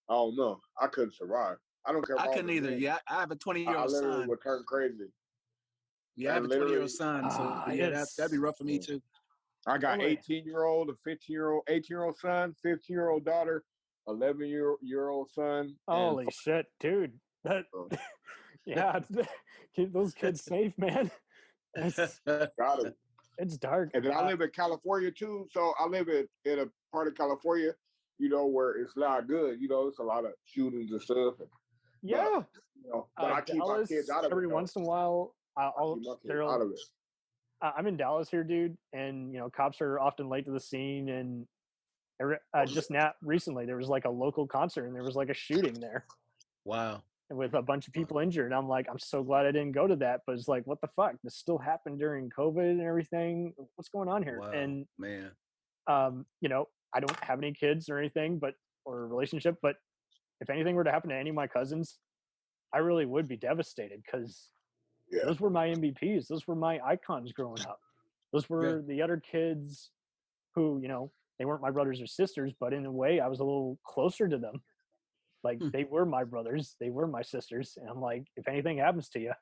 I don't know. I couldn't survive. I don't care. I couldn't either. Yeah, I have a 20-year-old son. I literally would turn crazy. Yeah, I have a 20-year-old son, so that'd be rough for me too. I got 18-year-old, a 15-year-old, 18-year-old son, 15-year-old daughter, 11-year-old son. Holy shit, dude! Keep those kids safe, man. Got it. It's dark. And then I live in California too, so I live in a part of California, where it's not good. It's a lot of shootings and stuff. But I keep my kids out of it. Every once in a while, I'll out of it. I'm in Dallas here, dude, and cops are often late to the scene. And just recently, there was like a local concert, and there was like a shooting there. Wow! And with a bunch of people injured, and I'm like, I'm so glad I didn't go to that. But it's like, what the fuck? This still happened during COVID and everything. What's going on here? Wow, and man, I don't have any kids or anything, or a relationship. But if anything were to happen to any of my cousins, I really would be devastated because. Yeah. Those were my MVPs. Those were my icons growing up. Those were the other kids who, they weren't my brothers or sisters, but in a way I was a little closer to them. Like they were my brothers. They were my sisters. And I'm like, if anything happens to you,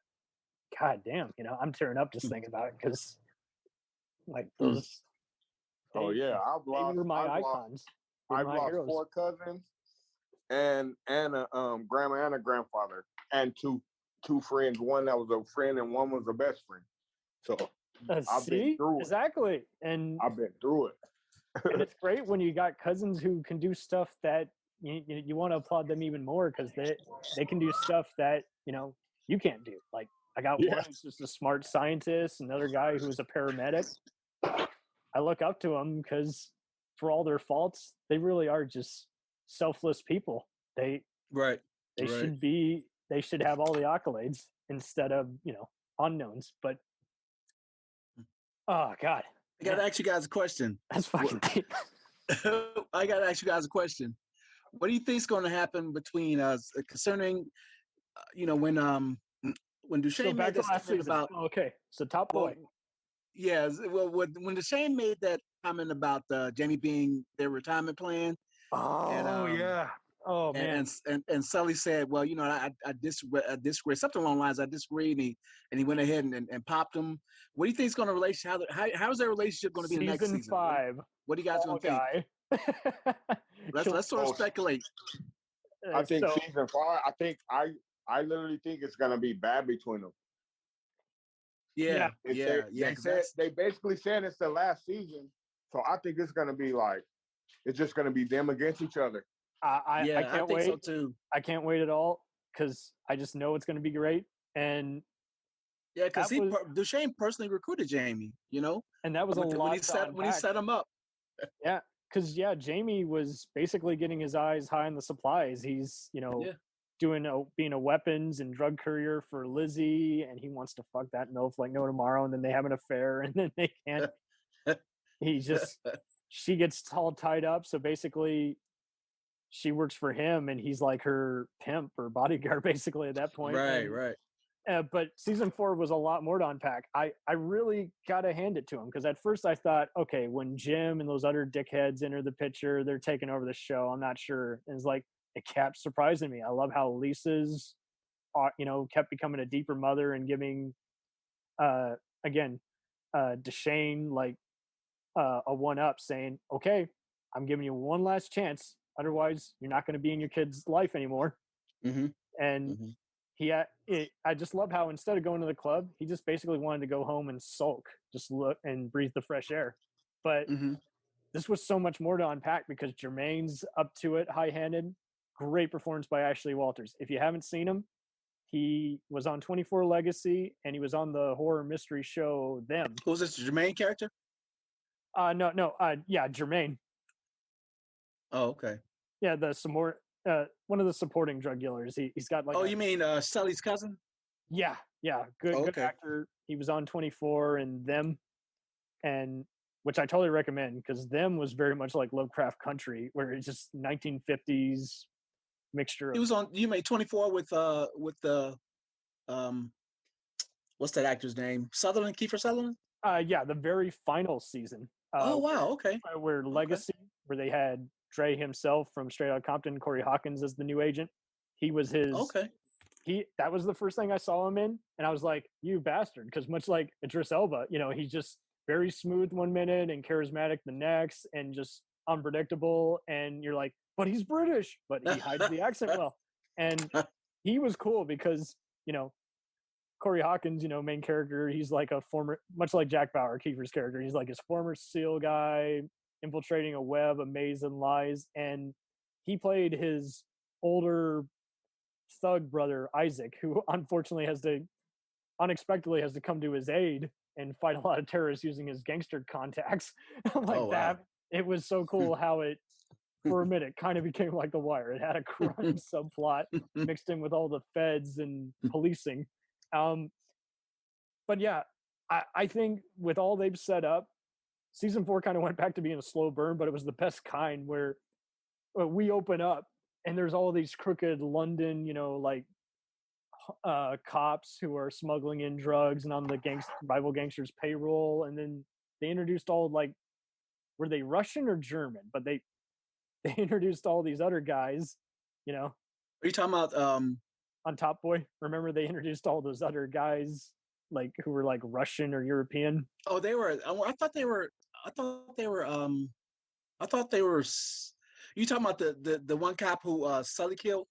God damn, I'm tearing up just thinking about it because like those. They were my icons. I've lost 4 cousins and a grandma and a grandfather and two friends, one that was a friend and one was a best friend. So I've been through it. Exactly. And I've been through it. And it's great when you got cousins who can do stuff that you want to applaud them even more because they can do stuff that, you can't do. Like I got one who's just a smart scientist, another guy who's a paramedic. I look up to them because for all their faults, they really are just selfless people. They should have all the accolades instead of, unknowns. But, oh, God. I got to ask you guys a question. That's fucking deep. I got to ask you guys a question. What do you think is going to happen between us concerning, when Duchesne made this comment about... Okay, so Top Boy. Yeah, well, when Duchesne made that comment about Jamie being their retirement plan. Oh, and, yeah. Oh man! And Sully said, "Well, you know, I disagree. Something along the lines. I disagree." And he went ahead and popped him. What do you think is going to relation? How is their relationship going to be in the next season? Season 5. What do you guys going to think? Let's sort of speculate. I think season 5. I literally think it's going to be bad between them. Yeah. They basically said it's the last season, so I think it's going to be like it's just going to be them against each other. I can't wait. So too. I can't wait at all because I just know it's going to be great. And yeah, because Duchesne personally recruited Jamie, you know, and that was a lot when he set him up. Yeah, because Jamie was basically getting his eyes high on the supplies. He's being a weapons and drug courier for Lizzie, and he wants to fuck that MILF like no tomorrow. And then they have an affair, and then they can't. She gets all tied up. So basically, she works for him, and he's like her pimp or bodyguard, basically at that point. Right. But season 4 was a lot more to unpack. I really got to hand it to him because at first I thought, okay, when Jim and those other dickheads enter the picture, they're taking over the show. I'm not sure. And it's like, it kept surprising me. I love how Lisa's, kept becoming a deeper mother and giving, Duchesne like a 1-up, saying, okay, I'm giving you one last chance. Otherwise, you're not going to be in your kid's life anymore. Mm-hmm. And I just love how instead of going to the club, he just basically wanted to go home and sulk, just look and breathe the fresh air. But this was so much more to unpack because Jermaine's up to it, high-handed. Great performance by Ashley Walters. If you haven't seen him, he was on 24 Legacy and he was on the horror mystery show Them. Who's this, Jermaine character? Jermaine. Oh, okay. Yeah, one of the supporting drug dealers. He's got like. Oh, you mean Sully's cousin? Yeah. Good actor. He was on 24 and Them, and which I totally recommend because Them was very much like Lovecraft Country, where it's just 1950s mixture. He was on. You made 24 with the what's that actor's name? Kiefer Sutherland. The very final season. Oh wow, okay. Where Legacy, where they had Dre himself from Straight Outta Compton, Corey Hawkins as the new agent. He was his. Okay. That was the first thing I saw him in, and I was like, "You bastard!" Because much like Idris Elba, he's just very smooth one minute and charismatic the next, and just unpredictable. And you're like, "But he's British," but he hides the accent well. And he was cool because Corey Hawkins, main character, he's like a former, much like Jack Bauer, Kiefer's character. He's like his former SEAL guy, infiltrating a web of maze and lies. And he played his older thug brother, Isaac, who unfortunately unexpectedly has to come to his aid and fight a lot of terrorists using his gangster contacts. That. It was so cool how it, for a minute, kind of became like The Wire. It had a crime subplot mixed in with all the feds and policing. But yeah, I think with all they've set up, season 4 kind of went back to being a slow burn, but it was the best kind where we open up and there's all these crooked London, cops who are smuggling in drugs and on the rival gangsters' payroll. And then they introduced were they Russian or German? But they introduced all these other guys, Are you talking about on Top Boy? Remember they introduced all those other guys who were like Russian or European? Oh, they were. I thought they were. You talking about the one cop who Sully killed?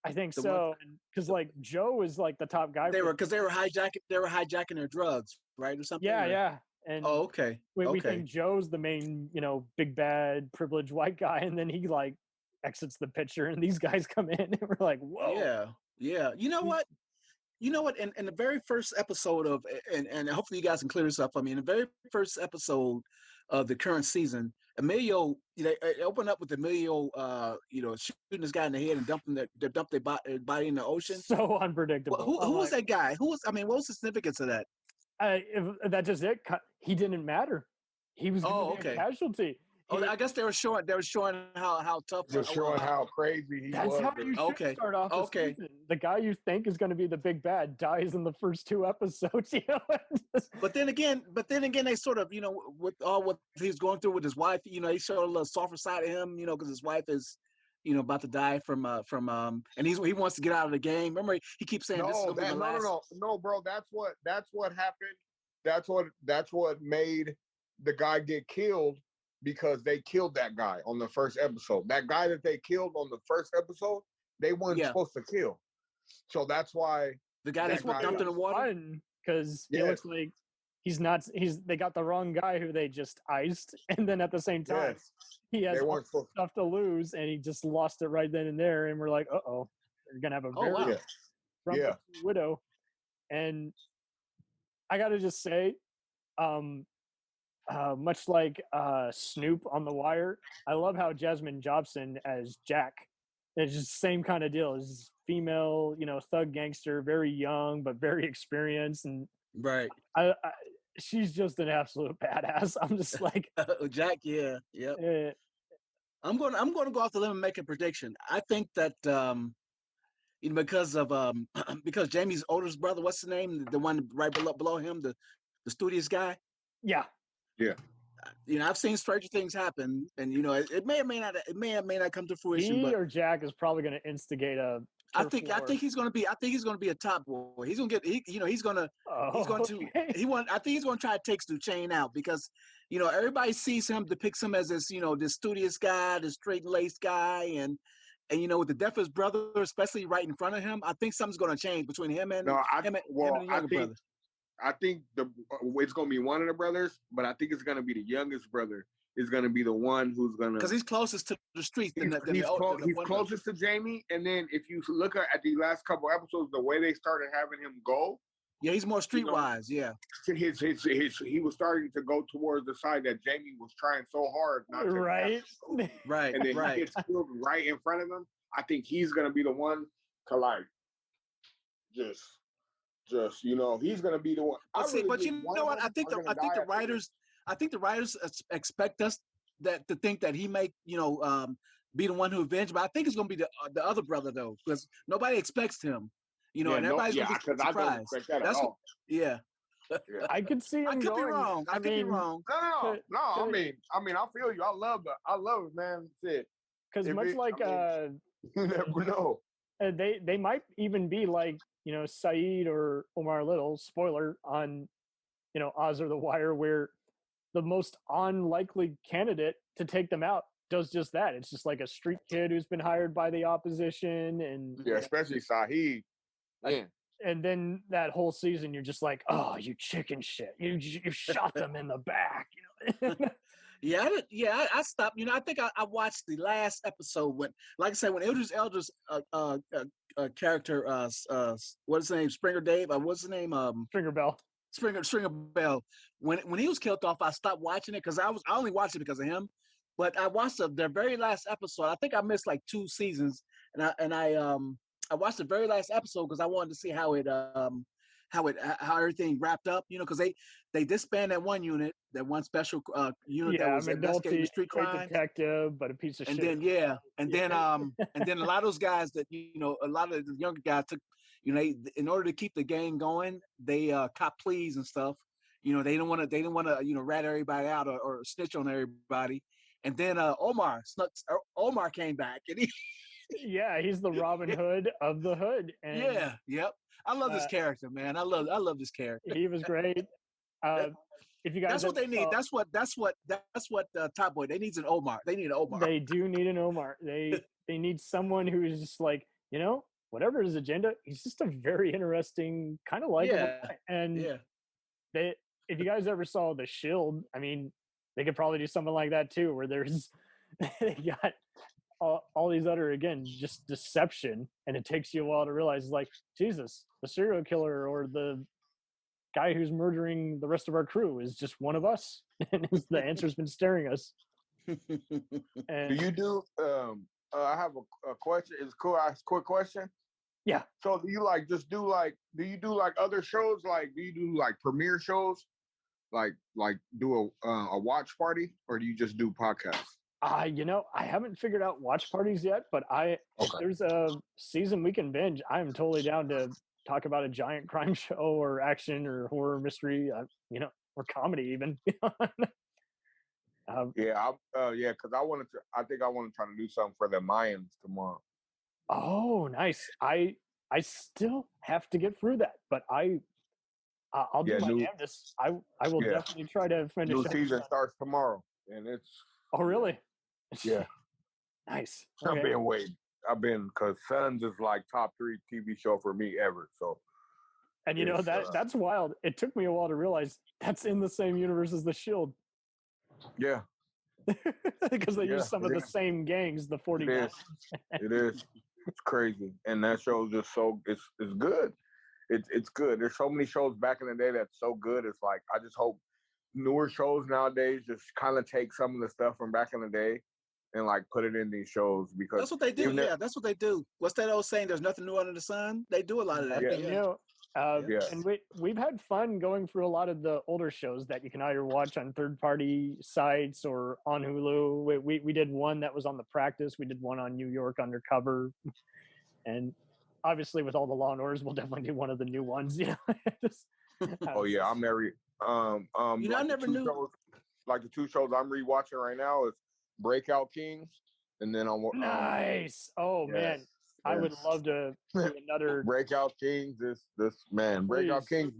I think so. Because Joe is the top guy. They were hijacking their drugs, right, or something. Yeah. And okay. We think Joe's the main, big bad privileged white guy, and then he exits the picture, and these guys come in, and we're like, whoa. Yeah. You know what? In the very first episode of, and hopefully you guys can clear this up for me. In the very first episode of the current season, Emilio, they open up with Emilio, shooting this guy in the head and dumping their body in the ocean. So unpredictable. Who was that guy? What was the significance of that? That's just it. He didn't matter. He was going to be a casualty. I guess they were showing how tough. They're showing how crazy he was. That's how you should start off the season. The guy you think is going to be the big bad dies in the first 2 episodes. But then again, they sort of, with all what he's going through with his wife, he showed a little softer side of him, because his wife is about to die from and he wants to get out of the game. Remember, he keeps saying this is gonna be the last. No, bro. That's what happened. That's what made the guy get killed, because they killed that guy on the first episode. That guy that they killed on the first episode, they weren't supposed to kill. So that's why the guy that's dumped in the water, because it looks like they got the wrong guy who they just iced, and then at the same time he has all stuff to lose, and he just lost it right then and there, and we're like, uh-oh, we're gonna have a very widow. And I gotta just say, much like Snoop on The Wire, I love how Jasmine Jobson as Jack, it's just the same kind of deal. It's female, thug gangster, very young but very experienced, and she's just an absolute badass. I'm just like Jack, I'm going to go off the limb and make a prediction. I think that because Jamie's oldest brother, what's the name? The one right below him, the studious guy. Yeah. I've seen stranger things happen, and it may or may not come to fruition. He or Jack is probably going to instigate a. I think he's going to be a top boy. He's going to get. I think he's going to try to take Stu Chain out, because everybody sees him, depicts him as this this studious guy, this straight laced guy, and with the death of his brother, especially right in front of him, I think something's going to change between him and the younger brother. I think it's going to be one of the brothers, but I think it's going to be the youngest brother is going to be the one who's going to... Because he's closest to the streets. He's closest to Jamie, and then if you look at the last couple episodes, the way they started having him go... Yeah, he's more streetwise, He was starting to go towards the side that Jamie was trying so hard not to... Right. And then he gets killed right in front of him. I think he's going to be the one to, just he's gonna be the one. But you know what? I think the writers expect us to think that he may be the one who avenged. But I think it's gonna be the other brother, though, because nobody expects him. And everybody's gonna be surprised. I don't expect that at all. I could see him. I could be wrong. I could be wrong. No. I mean, I feel you. I love it, man. That's it. Because you never know. They might even be like, Saeed or Omar Little, spoiler, on, Oz or The Wire, where the most unlikely candidate to take them out does just that. It's just like a street kid who's been hired by the opposition, and especially Saeed. And then that whole season, you're just like, oh, you chicken shit! You shot them in the back. I stopped. I think I watched the last episode when, like I said, when Idris Elba's character, what's his name, Springer Dave? What's his name? Stringer Bell. Stringer Bell. When he was killed off, I stopped watching it because I only watched it because of him. But I watched their very last episode. I think I missed like 2 seasons, and I watched the very last episode because I wanted to see how everything wrapped up, because they disbanded that one unit, that one special unit that was investigating street crime. Detective, but a piece of shit. And then a lot of those guys that a lot of the younger guys took, in order to keep the gang going, they cop pleas and stuff. They didn't want to rat everybody out or snitch on everybody. And then Omar came back, and he's the Robin Hood of the hood. And I love this character, man. I love this character. He was great. If you guys, that's what they need. That's what Top Boy. They need an Omar. They need an Omar. They do need an Omar. They need someone who is just like, whatever his agenda, he's just a very interesting kind of likable guy. And if you guys ever saw The Shield, I mean, they could probably do something like that too, where they got all these other, again, just deception, and it takes you a while to realize, like, Jesus, the serial killer or the guy who's murdering the rest of our crew is just one of us, and the answer's been staring us. And do you do? I have a question. It's cool. I ask a quick question. Yeah. So do you do you do other shows? Do you do premiere shows? Do a watch party, or do you just do podcasts? I haven't figured out watch parties yet, but if there's a season we can binge, I'm totally down to talk about a giant crime show or action or horror mystery, or comedy even. Because I think I want to try to do something for the Mayans tomorrow. Oh, nice. I still have to get through that, but I'll do my damnedest. I will definitely try to finish. New season starts tomorrow, and it's. Oh, really? Yeah. Nice. I've been waiting. Because Sons is like top 3 TV show for me ever. So. And you know that's wild. It took me a while to realize that's in the same universe as The Shield. Yeah. Because they use some of the same gangs, the 49. It is. It's crazy, and that show is just so it's good. It's good. There's so many shows back in the day that's so good. It's like I just hope newer shows nowadays just kind of take some of the stuff from back in the day and like put it in these shows because that's what they do. Yeah, that's what they do. What's that old saying? There's nothing new under the sun. They do a lot of that. And we've had fun going through a lot of the older shows that you can either watch on third-party sites or on Hulu. We did one that was on The Practice. We did one on New York Undercover, and obviously with all the Law and Orders, we'll definitely do one of the new ones. I'm very. I never knew. Like the 2 shows I'm rewatching right now is Breakout Kings, and then I'm nice. Man. I would love to do another Breakout Kings. Breakout Kings.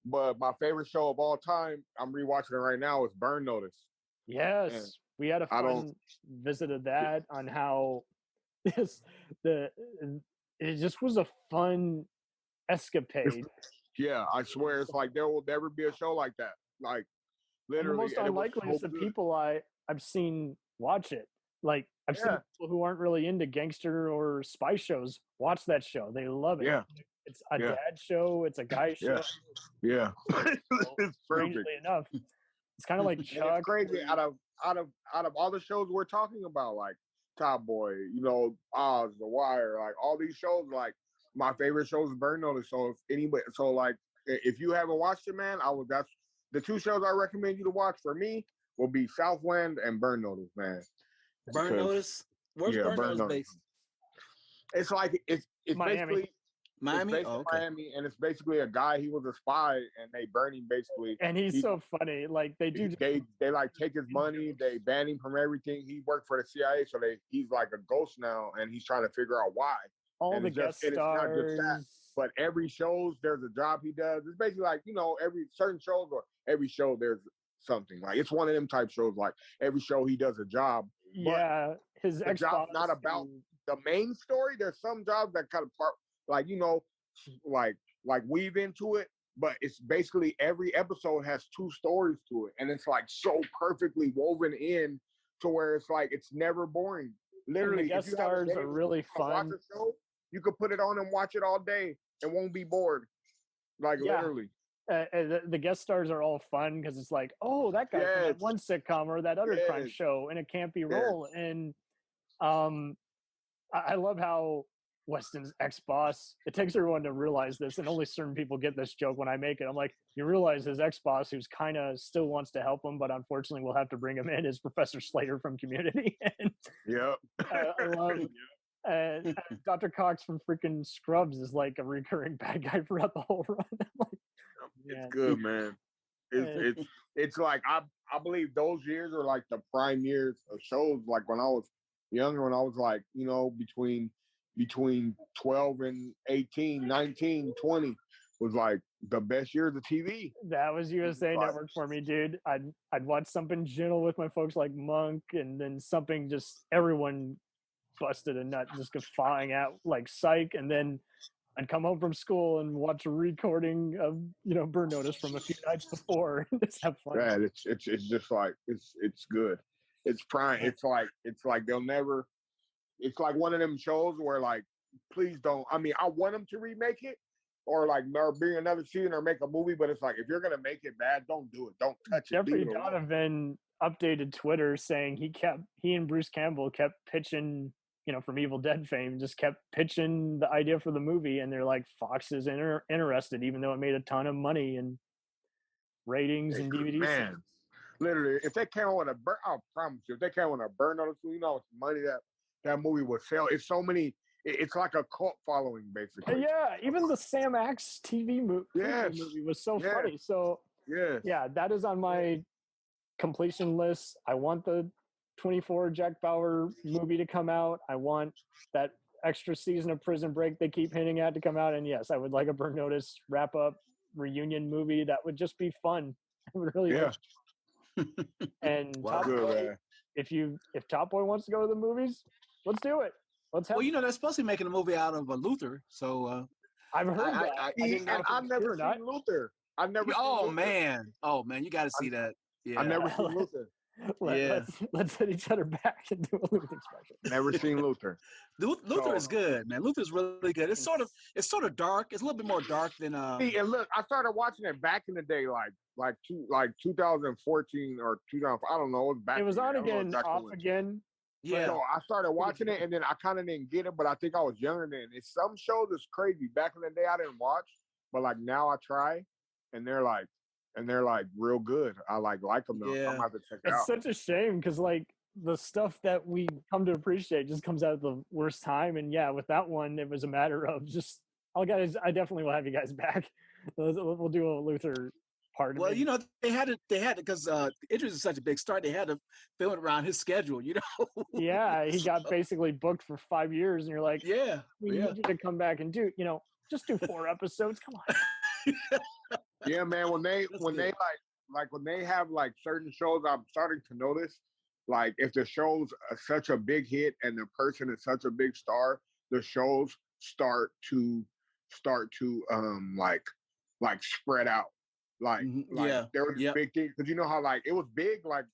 But my favorite show of all time, I'm rewatching it right now, is Burn Notice. Yes, and we had a fun visit of that on how it just was a fun escapade. Yeah, I swear it's like there will never be a show like that. Like literally, and the most unlikeliest of people I've seen watch it. Like I've seen people who aren't really into gangster or spy shows watch that show. They love it. Yeah. It's a dad show. It's a guy show. Yeah. It's strangely enough, it's kind of like Chuck. It's crazy. Out of all the shows we're talking about, like Top Boy, Oz, The Wire, like all these shows, like my favorite show is Burn Notice. So if you haven't watched it, man, that's the 2 shows I recommend you to watch for me will be Southland and Burn Notice, man. Burn Notice? Where's Burn Notice based? It's like it's Miami. basically Miami. It's Miami, and it's basically a guy. He was a spy, and they burn him basically. And he's so funny. Like they like take his money. They ban him from everything. He worked for the CIA, so he's like a ghost now, and he's trying to figure out why. All the guest stars. It's not just that, but every show there's a job he does. It's basically like every certain shows or every show there's something. Like it's one of them type shows. Like every show he does a job. Yeah, his job not about the main story. There's some jobs that kind of like weave into it, but it's basically every episode has 2 stories to it, and it's like so perfectly woven in to where it's like it's never boring. Literally, the guest stars are really fun. Watch a show, you could put it on and watch it all day and won't be bored. Like literally. The guest stars are all fun because it's like, oh, that guy from that one sitcom or that other crime show in a campy role. And I love how Weston's ex-boss, it takes everyone to realize this, and only certain people get this joke when I make it. I'm like, you realize his ex-boss, who's kind of still wants to help him, but unfortunately we'll have to bring him in, is Professor Slater from Community. And I love Dr. Cox from freaking Scrubs is like a recurring bad guy throughout the whole run. It's good, man. It's like I believe those years are like the prime years of shows. Like when I was younger, when I was like between 12 and 18, 19, 20 was like the best years of TV. That was USA Network for me, dude. I'd watch something gentle with my folks like Monk, and then something just everyone busted a nut, just guffawing out like Psych, and then I'd come home from school and watch a recording of Burn Notice from a few nights before and just have fun. Yeah, it's just like it's good. It's prime. It's like they'll never. It's like one of them shows where like, please don't. I mean, I want them to remake it or bring another season or make a movie, but it's like if you're gonna make it bad, don't do it. Don't touch it. Jeffrey Donovan updated Twitter saying he and Bruce Campbell kept pitching. From Evil Dead fame, just kept pitching the idea for the movie, and they're like, Fox is interested, even though it made a ton of money and ratings and DVDs. Man, literally, if they came out with I promise you, if they came out with a Burn Notice, it's money that movie would sell. It's so many. It's like a cult following, basically. Yeah, even the Sam Axe TV movie was so funny. So that is on my completion lists. I want the 24 Jack Bauer movie to come out. I want that extra season of Prison Break they keep hinting at to come out. And yes, I would like a Burn Notice wrap up reunion movie. That would just be fun. I would really like. And Top Boy, if Top Boy wants to go to the movies, let's do it. Let's have. Well, they're supposed to be making a movie out of Luther, so I've heard that. I've never seen Luther. I've never. Oh man, you got to see that. Yeah, I've never seen Luther. Let's hit each other back and do a Luther special. Never seen Luther. Luther is good, man. Luther's really good. It's sort of dark. It's a little bit more dark than. See, and look, I started watching it back in the day, like 2014 or 2000. I don't know. It was back. It was on again, off again. Yeah. So I started watching it, and then I kind of didn't get it, but I think I was younger then. It's some shows that's crazy. Back in the day, I didn't watch, but like now I try, and they're like real good. I like them though. Yeah. I'm about to check it it's out. Such a shame because like the stuff that we come to appreciate just comes out at the worst time. And yeah, with that one, it was a matter of just, I definitely will have you guys back. We'll do a Luther part. Well, they had it because Idris is such a big star. They had to film it around his schedule, Yeah, he got basically booked for 5 years, and you're like, yeah, we need you to come back and do, just do 4 episodes. Come on. Yeah, man. When they have like certain shows, I'm starting to notice, like if the show's such a big hit and the person is such a big star, the shows start to like spread out. Like there was this big thing because you know how like it was big like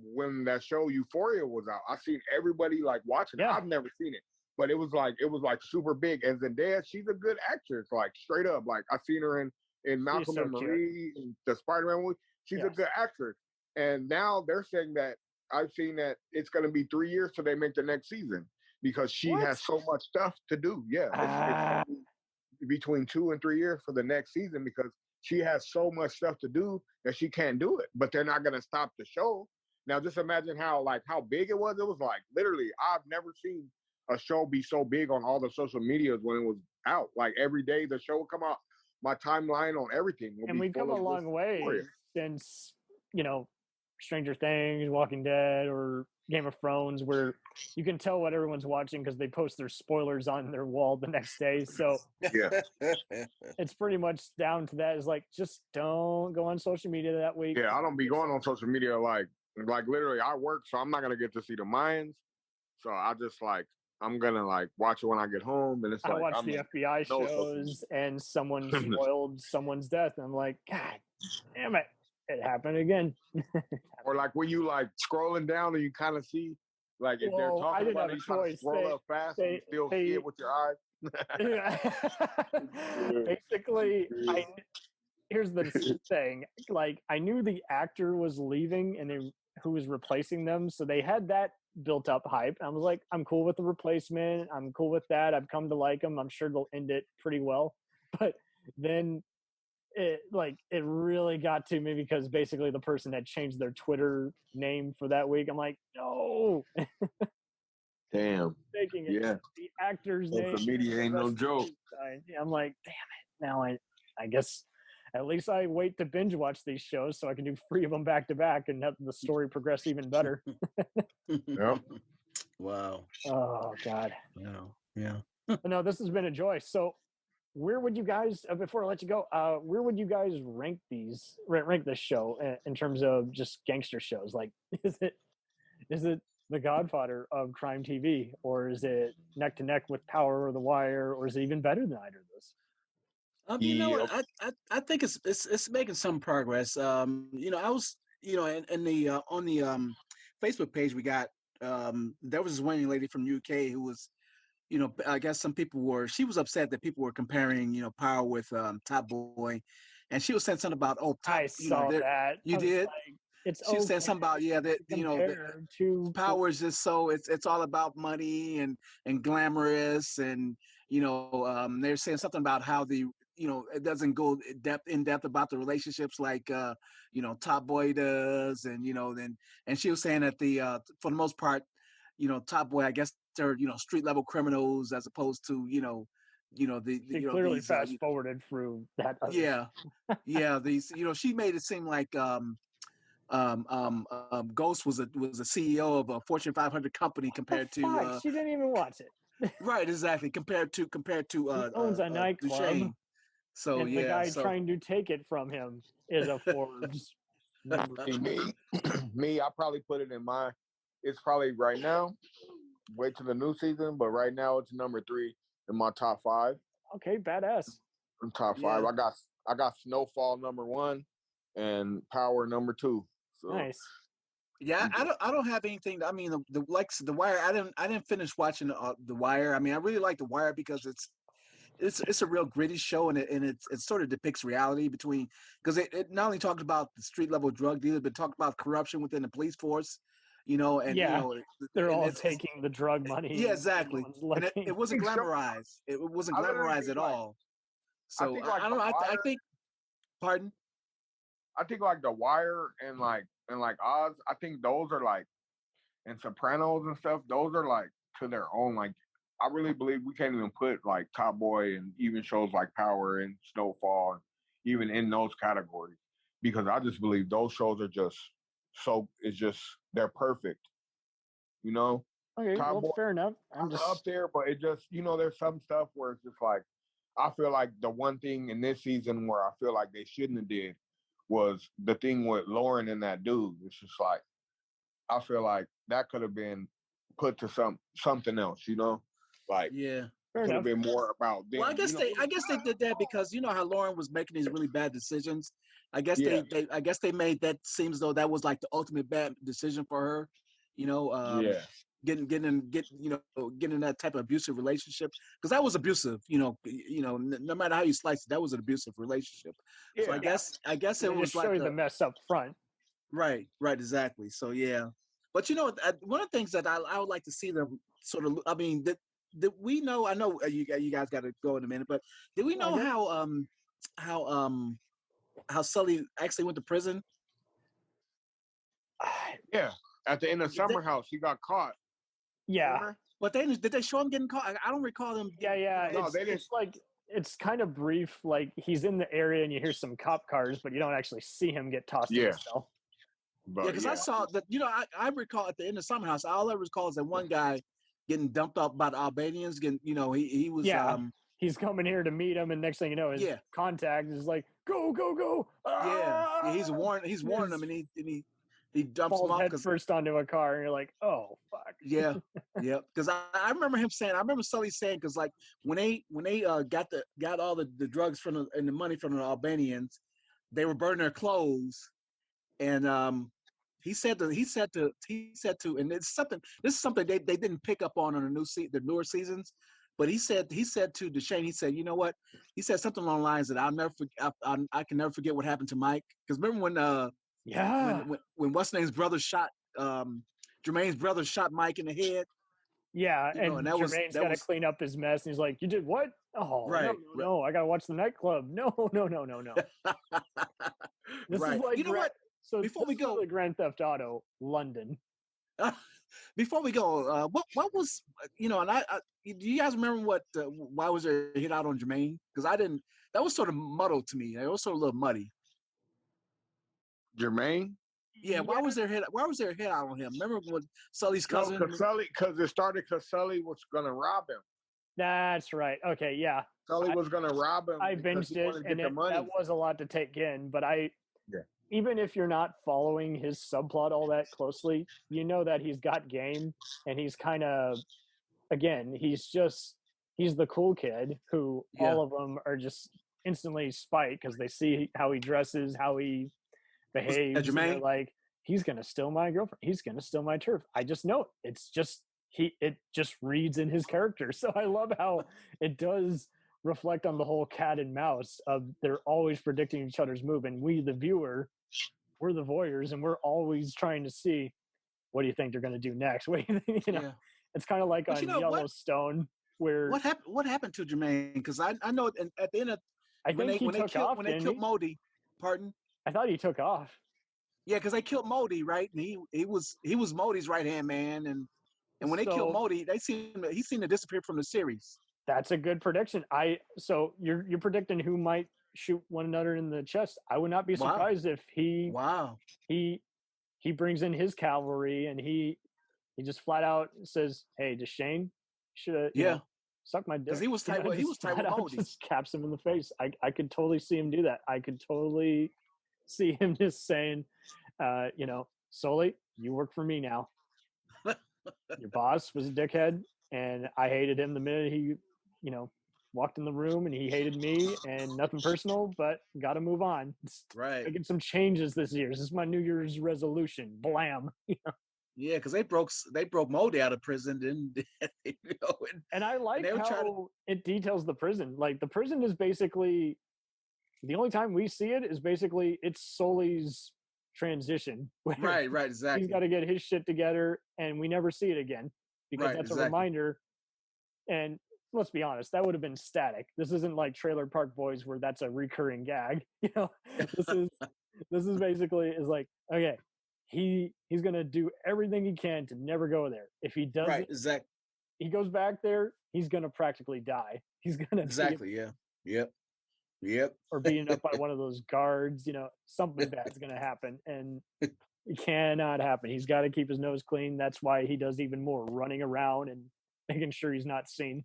when that show Euphoria was out. I seen everybody like watching it. I've never seen it, but it was like super big. And Zendaya, she's a good actress, like straight up. Like I seen her in Malcolm and Marie, and the Spider-Man movie. She's a good actress. And now they're saying that I've seen that it's going to be 3 years till they make the next season because she has so much stuff to do. Yeah, it's between 2 and 3 years for the next season because she has so much stuff to do that she can't do it. But they're not going to stop the show. Now, just imagine how big it was. It was like literally, I've never seen a show be so big on all the social medias when it was out. Like every day, the show would come out. My timeline on everything will and be we've come a long way story. Since Stranger Things, Walking Dead, or Game of Thrones, where you can tell what everyone's watching because they post their spoilers on their wall the next day. So it's pretty much down to that. Is like just don't go on social media that week. Yeah, I don't be going on social media like literally. I work, so I'm not gonna get to see the Mayans. So I just I'm gonna watch it when I get home, and it's I watch the FBI shows, and someone spoiled someone's death, and I'm like, God damn it, it happened again. Or like when you scrolling down and you kind of see if they're talking about it, you try to scroll up fast and you still see it with your eyes. Basically, here's the thing: I knew the actor was leaving, and who was replacing them, so they had that built up hype. I was like, I'm cool with the replacement. I'm cool with that. I've come to like them. I'm sure they'll end it pretty well. But then it really got to me because basically the person had changed their Twitter name for that week. I'm like, no. Damn. Taking it. Yeah. The actor's name. The media ain't no joke. I'm like, damn it. Now I guess at least I wait to binge watch these shows so I can do 3 of them back to back and have the story progress even better. Yep. Wow. Oh God. Yeah. No, this has been a joy. So where would you guys, before I let you go, where would you guys rank this show in terms of just gangster shows? Like, is it the Godfather of crime TV, or is it neck to neck with Power or The Wire, or is it even better than either of those? I think it's making some progress. I was in the on the Facebook page we got there was this one lady from UK who was I guess she was upset that people were comparing Power with Top Boy, and she was saying something about I saw that you did. She was saying something about that Power is just so it's all about money and glamorous, and they're saying something about how it doesn't go in depth about the relationships like Top Boy does, and and she was saying that for the most part Top Boy, I guess they're street level criminals as opposed to she clearly fast forwarded through that. These she made it seem like Ghost was a CEO of a Fortune 500 company compared to. She didn't even watch it. Right, exactly. Compared to he owns a nightclub. Duchesne. So and the guy trying to take it from him is a Forbes number 2. Me, I probably put it in my. It's probably right now. Wait till the new season, but right now it's number 3 in my top 5. Okay, badass. In top 5, I got Snowfall number 1 and Power number 2. So. Nice. Yeah, I don't have anything. I mean, the Wire. I didn't finish watching the Wire. I mean, I really like the Wire because it's a real gritty show, and it sort of depicts reality because it not only talked about the street level drug dealers, but talked about corruption within the police force. They're all taking the drug money. Yeah, exactly. And it wasn't glamorized. It wasn't glamorized at all. So I don't know. I think. Pardon. I think like The Wire and like Oz, I think those are like, and Sopranos and stuff, those are like to their own. Like, I really believe we can't even put like Top Boy and even shows like Power and Snowfall, even in those categories, because I just believe those shows are just they're perfect. You know? Okay, Top Boy, fair enough. I'm just up there, but it just, there's some stuff where it's just like, I feel like the one thing in this season where I feel like they shouldn't have did was the thing with Lauren and that dude. It's just like, I feel like that could have been put to something else, Like, yeah, could have been more about them. Well, I guess they did that because you know how Lauren was making these really bad decisions. I guess they made that seem as though that was like the ultimate bad decision for her. Getting in that type of abusive relationship, because that was abusive. No matter how you slice it, that was an abusive relationship. Yeah. So I guess it was like the mess up front. Right, exactly. So yeah, but one of the things that I would like to see them sort of. I mean, did we know? I know you guys got to go in a minute, but did we know how Sully actually went to prison? Yeah, at the end of Summer House, he got caught. Yeah, remember? But did they show him getting caught? I don't recall them. Yeah. No, they didn't. It's like it's kind of brief. Like he's in the area and you hear some cop cars, but you don't actually see him get tossed in the cell. Because I saw that. I recall at the end of Summer House. All I recall is that one guy getting dumped off by the Albanians. He was. Yeah. He's coming here to meet him, and next thing you know, his contact is like, "Go, go, go!" Yeah, he's warning them, and he dumps him off head first onto a car, and you're like, "Oh fuck!" Yeah. Because I remember him saying, I remember Sully saying, because like when they got all the drugs and the money from the Albanians, they were burning their clothes, and he said to, and it's something. This is something they didn't pick up on the newer seasons. But he said to Duchesne, he said, you know what? He said something along the lines that I can never forget what happened to Mike. Because remember when what's name's brother shot Jermaine's brother shot Mike in the head. Yeah, and Jermaine's got to clean up his mess, and he's like, "You did what? Oh, right, no, I got to watch the nightclub. No." This is like what? So before we go, Grand Theft Auto London. Before we go, what was and I do you guys remember why was there a hit out on Jermaine? Because I didn't. That was sort of muddled to me. It was sort of a little muddy. Jermaine? Yeah. Why was there a hit out on him? Remember when Sully's cousin? Because it started because Sully was gonna rob him. That's right. Okay, yeah. Sully was gonna rob him. I binged it, and that was a lot to take in. But even if you're not following his subplot all that closely, you know that he's got game, and he's kind of, again, he's the cool kid who all of them are just instantly spite because they see how he dresses, how he behaves. Jermaine? Like, he's going to steal my girlfriend. He's going to steal my turf. I just know it. It's just, it just reads in his character. So I love how it does reflect on the whole cat and mouse of they're always predicting each other's move. And we, the viewer, we're the voyeurs, and we're always trying to see, what do you think they're going to do next? What do you think? It's kind of like on Yellowstone where what happened to Jermaine? Because I know at the end of when they killed Modi. Pardon? I thought he took off. Yeah, because they killed Modi, right? And he was Modi's right hand man, and when they killed Modi, he seemed to disappear from the series. That's a good prediction. So you're predicting who might shoot one another in the chest. I would not be surprised if he he brings in his cavalry, and he just flat out says, "Hey, Deshane, should have suck my dick." Because he was tight. He was tight with Moldy. Just caps him in the face. I could totally see him do that. I could totally see him just saying, Sully, you work for me now. Your boss was a dickhead, and I hated him the minute he, walked in the room, and he hated me, and nothing personal, but got to move on. Right. Making some changes this year. This is my New Year's resolution. Blam. Yeah, because they broke Moldy out of prison, didn't they? And I like how it details the prison. Like, the prison is basically, the only time we see it is basically it's Sully's transition. Right, exactly. He's got to get his shit together, and we never see it again because that's a reminder. And let's be honest, that would have been static. This isn't like Trailer Park Boys where that's a recurring gag. This is basically is like, okay, he's gonna do everything he can to never go there. If he doesn't, he goes back there, he's gonna practically die. He's gonna Yep. Or beaten up by one of those guards. Something bad's gonna happen, and it cannot happen. He's got to keep his nose clean. That's why he does even more running around and making sure he's not seen.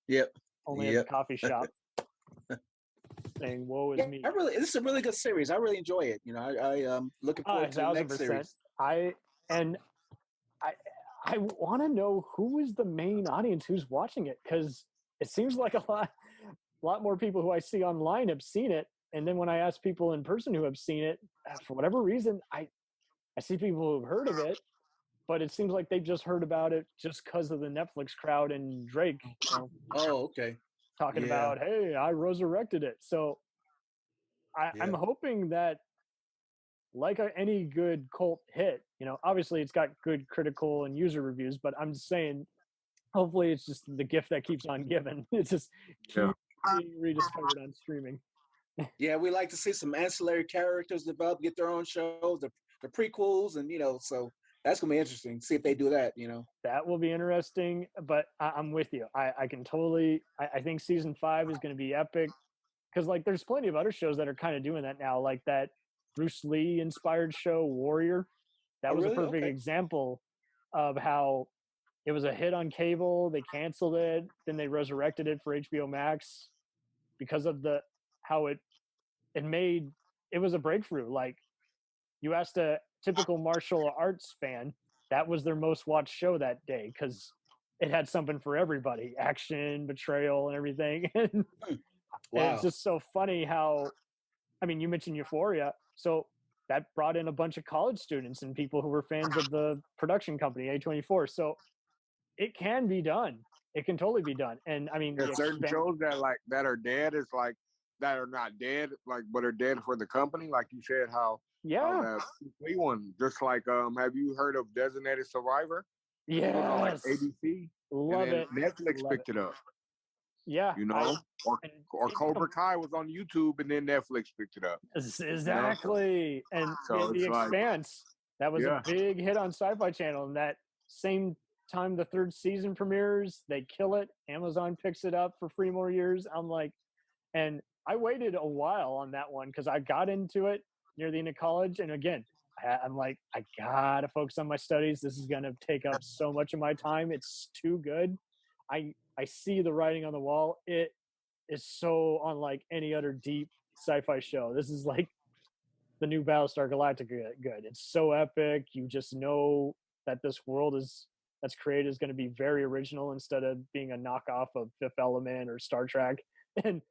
Yep. Only at the coffee shop. Saying, "Woe is me." This is a really good series. I really enjoy it. I looking forward to the next series. I want to know who is the main audience who's watching it, because it seems like a lot more people who I see online have seen it, and then when I ask people in person who have seen it, for whatever reason, I see people who've heard of it, but it seems like they've just heard about it just because of the Netflix crowd and Drake. Oh, okay. Talking about, hey, I resurrected it. So I'm hoping that, like any good cult hit, obviously it's got good critical and user reviews, but I'm just saying, hopefully it's just the gift that keeps on giving. It's just being rediscovered on streaming. Yeah, we like to see some ancillary characters develop, get their own shows, the prequels, and so that's gonna be interesting. See if they do that. That will be interesting. But I'm with you. I can totally. I think season 5 is going to be epic, because there's plenty of other shows that are kind of doing that now, like that Bruce Lee inspired show Warrior. That was a perfect example of how it was a hit on cable. They canceled it, then they resurrected it for HBO Max because of how it was a breakthrough. Like, you asked a typical martial arts fan, that was their most watched show that day because it had something for everybody: action, betrayal, and everything. And it's just so funny how, you mentioned Euphoria, so that brought in a bunch of college students and people who were fans of the production company A24. So it can be done. It can totally be done. And there's certain shows that are dead is that are not dead, but are dead for the company. Like you said, how that one, just like have you heard of Designated Survivor? Yes. ABC. Love it. Netflix picked it up. Yeah. Or Cobra Kai was on YouTube, and then Netflix picked it up. Exactly. And so The Expanse, that was a big hit on Sci-Fi Channel, and that same time the 3rd season premieres, they kill it. Amazon picks it up for 3 more years. I'm like, and I waited a while on that one because I got into it near the end of college, and again, I'm like, I gotta focus on my studies. This is gonna take up so much of my time. It's too good. I see the writing on the wall. It is so unlike any other deep sci-fi show. This is like the new Battlestar Galactica good. It's so epic. You just know that this world that's created is going to be very original instead of being a knockoff of Fifth Element or Star Trek. And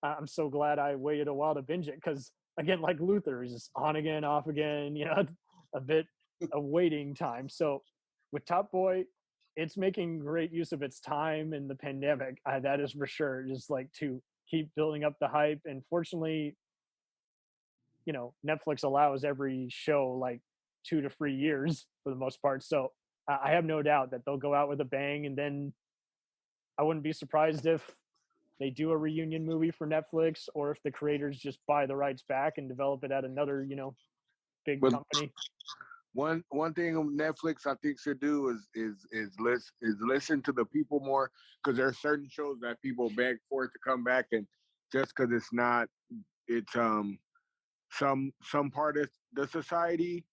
I'm so glad I waited a while to binge it because, again, like Luther, is just on again, off again, a bit of waiting time. So with Top Boy, it's making great use of its time in the pandemic. That is for sure. Just to keep building up the hype. And fortunately, Netflix allows every show 2 to 3 years for the most part. So I have no doubt that they'll go out with a bang. And then I wouldn't be surprised if they do a reunion movie for Netflix, or if the creators just buy the rights back and develop it at another, big company. One thing Netflix I think should do is listen to the people more, because there are certain shows that people beg for it to come back, and just because it's some part of the society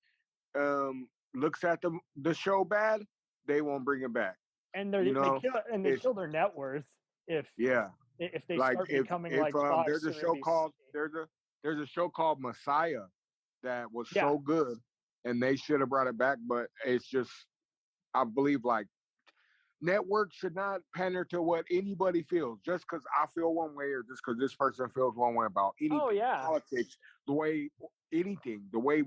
looks at the show bad, they won't bring it back. And they kill their net worth if they like start becoming if like Fox there's a or show NBC. called there's a show called Messiah that was so good, and they should have brought it back, but it's just, I believe, like, networks should not pander to what anybody feels just because I feel one way or just because this person feels one way about anything. Politics, the way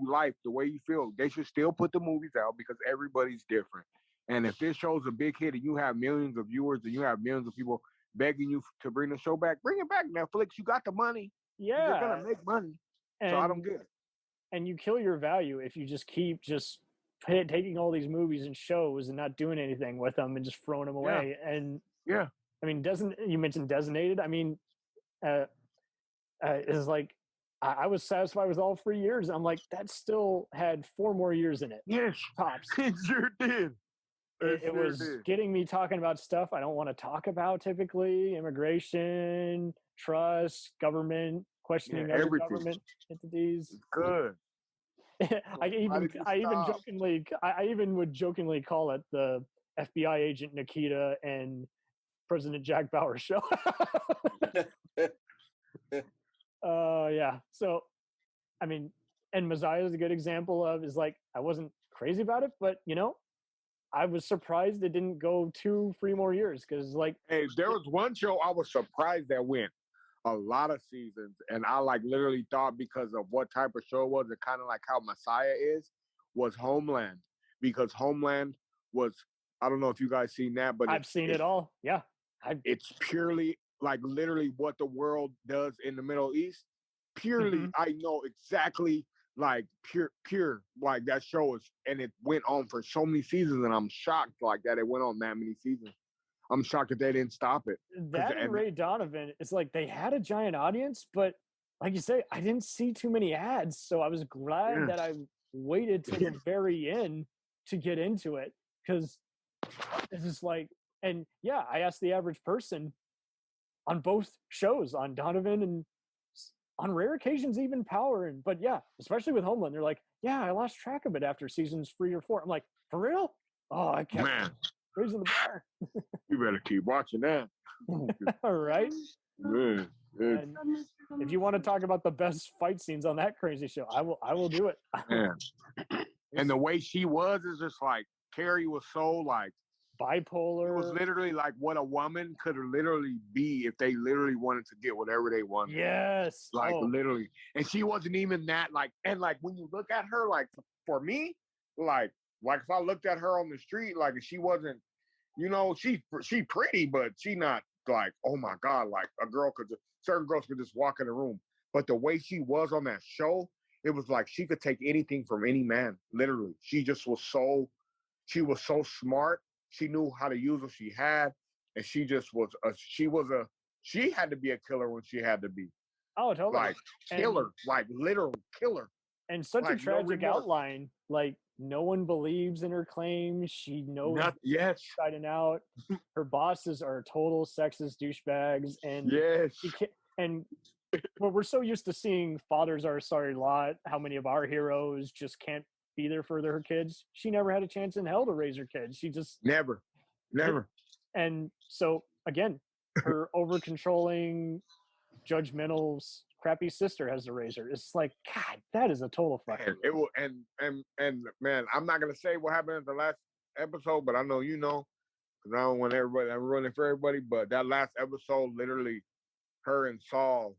life, the way you feel. They should still put the movies out because everybody's different. And if this show's a big hit and you have millions of viewers and you have millions of people begging you to bring the show back, bring it back, Netflix. You got the money. Yeah. You're going to make money. So I don't get it. And you kill your value if you just keep taking all these movies and shows and not doing anything with them and just throwing them away. And I mean, you mentioned Designated. I mean, it's like, I was satisfied with all 3 years. I'm like, that still had 4 more years in it. Yes. Tops. It sure did. It was getting me talking about stuff I don't want to talk about typically: immigration, trust, government, questioning other government entities. It's good. I even would jokingly call it the FBI agent Nikita and President Jack Bauer show. Yeah. So, I mean, and Messiah is a good example of, is like, I wasn't crazy about it, but I was surprised it didn't go 2-3 more years, because like, hey, there was one show I was surprised that went a lot of seasons, and I like literally thought, because of what type of show it was, and kind of like how Messiah was Homeland, because Homeland was, I don't know if you guys seen that, but I've seen it all. Yeah. It's purely like literally what the world does in the Middle East. Purely, I know exactly, like pure, like that show is, and it went on for so many seasons, and I'm shocked like that it went on that many seasons. I'm shocked that they didn't stop it. That and Ray Donovan, it's like they had a giant audience, but like you say, I didn't see too many ads, so I was glad that I waited to the very end to get into it, because it's just like, and yeah, I asked the average person on both shows, on Donovan and on rare occasions even Power, but yeah, especially with Homeland, they're like, yeah, I lost track of it after seasons 3 or 4. I'm like, for real? Oh, I kept raising the bar. You better keep watching that. All right. Good. And if you want to talk about the best fight scenes on that crazy show, I will do it. Yeah. And the way she was is just like, Carrie was so like bipolar. It was literally like what a woman could literally be if they literally wanted to get whatever they wanted. Yes. Like literally. And she wasn't even that, like, and like when you look at her, like for me, like if I looked at her on the street, like she wasn't, she pretty, but she not like, oh my God, like certain girls could just walk in the room. But the way she was on that show, it was like she could take anything from any man, literally. She was so smart. She knew how to use what she had, and she just was she had to be a killer when she had to be. Oh, totally. Like killer, like literal killer. And such a tragic outline. Like no one believes in her claims. She knows inside and out. Her bosses are total sexist douchebags, and we're so used to seeing fathers are a sorry lot. How many of our heroes just can't be there for their kids? She never had a chance in hell to raise her kids. She just never. And so again, her over controlling, judgmental, crappy sister has to raise her. It's like, God, that is a total fucking. It will, and man, I'm not gonna say what happened in the last episode, but I know because I don't want everybody. I'm running for everybody, but that last episode, literally, her and Saul.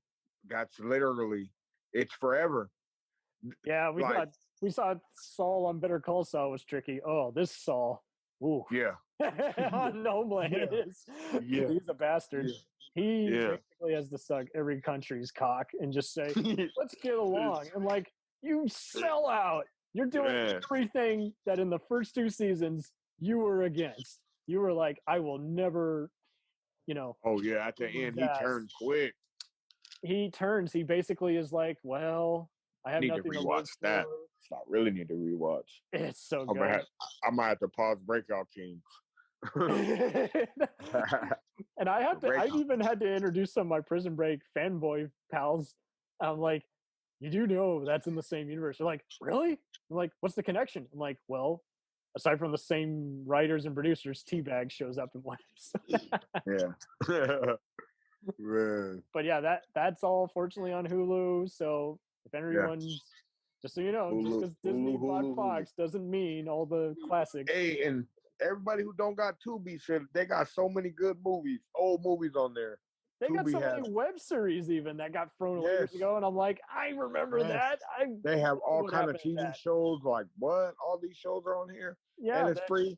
That's literally, it's forever. Yeah, we saw Saul on Better Call Saul was tricky. Oh, this Saul. Ooh. Yeah. On Homeland is. Yeah. He's a bastard. Yeah. He basically has to suck every country's cock and just say, let's get along. And like, you sell out. You're doing everything that in the first 2 seasons you were against. You were like, I will never, Oh, yeah. At the end, he turned quick. He turns. He basically is like, well, I have nothing to rewatch that. I really need to rewatch. It's so good. I might have to pause Breakout Kings. And I even had to introduce some of my Prison Break fanboy pals. I'm like, you do know that's in the same universe. They're like, really? I'm like, what's the connection? I'm like, well, aside from the same writers and producers, Teabag shows up in one episode. Yeah. Man. But yeah, that's all fortunately on Hulu. So if anyone's, just so you know, just because Disney bought Fox doesn't mean all the classics. Hey, and everybody who don't got Tubi shit, they got so many good movies, old movies on there. They got Tubi so many web series even that got thrown away years ago, and I'm like, I remember that. They have all kind of TV shows. Like what? All these shows are on here. Yeah, and it's free.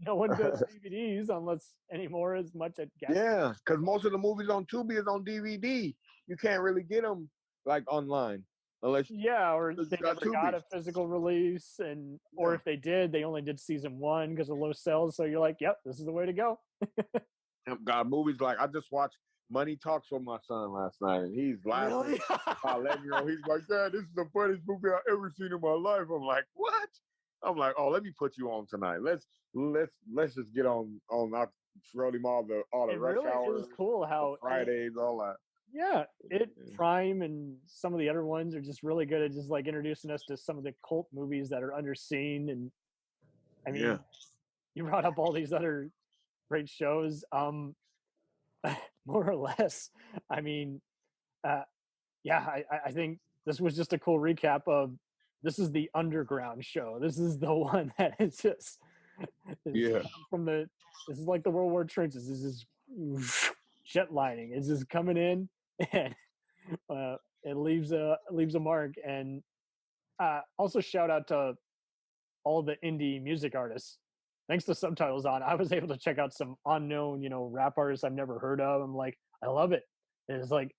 No one does DVDs unless anymore as much at gas. Yeah, because most of the movies on Tubi is on DVD. You can't really get them like online unless or they never got a physical release, and or if they did, they only did season 1 because of low sales. So you're like, yep, this is the way to go. God, movies like I just watched Money Talks with my son last night, and he's laughing. Really? 11-year-old, he's like, Dad, this is the funniest movie I've ever seen in my life. I'm like, what? I'm like, oh, let me put you on tonight. Let's just get on. I showed him all the rush hours. It was cool how Fridays, all that. Yeah, Prime and some of the other ones are just really good at just like introducing us to some of the cult movies that are underseen. And I mean, you brought up all these other great shows. More or less, I mean, I think this was just a cool recap of this is the underground show. This is the one that is just this is like the World War trenches. This is jet lining. It's just coming in and it leaves a mark. And also shout out to all the indie music artists. Thanks to Subtitles On, I was able to check out some unknown, rap artists I've never heard of. I'm like, I love it. And it's like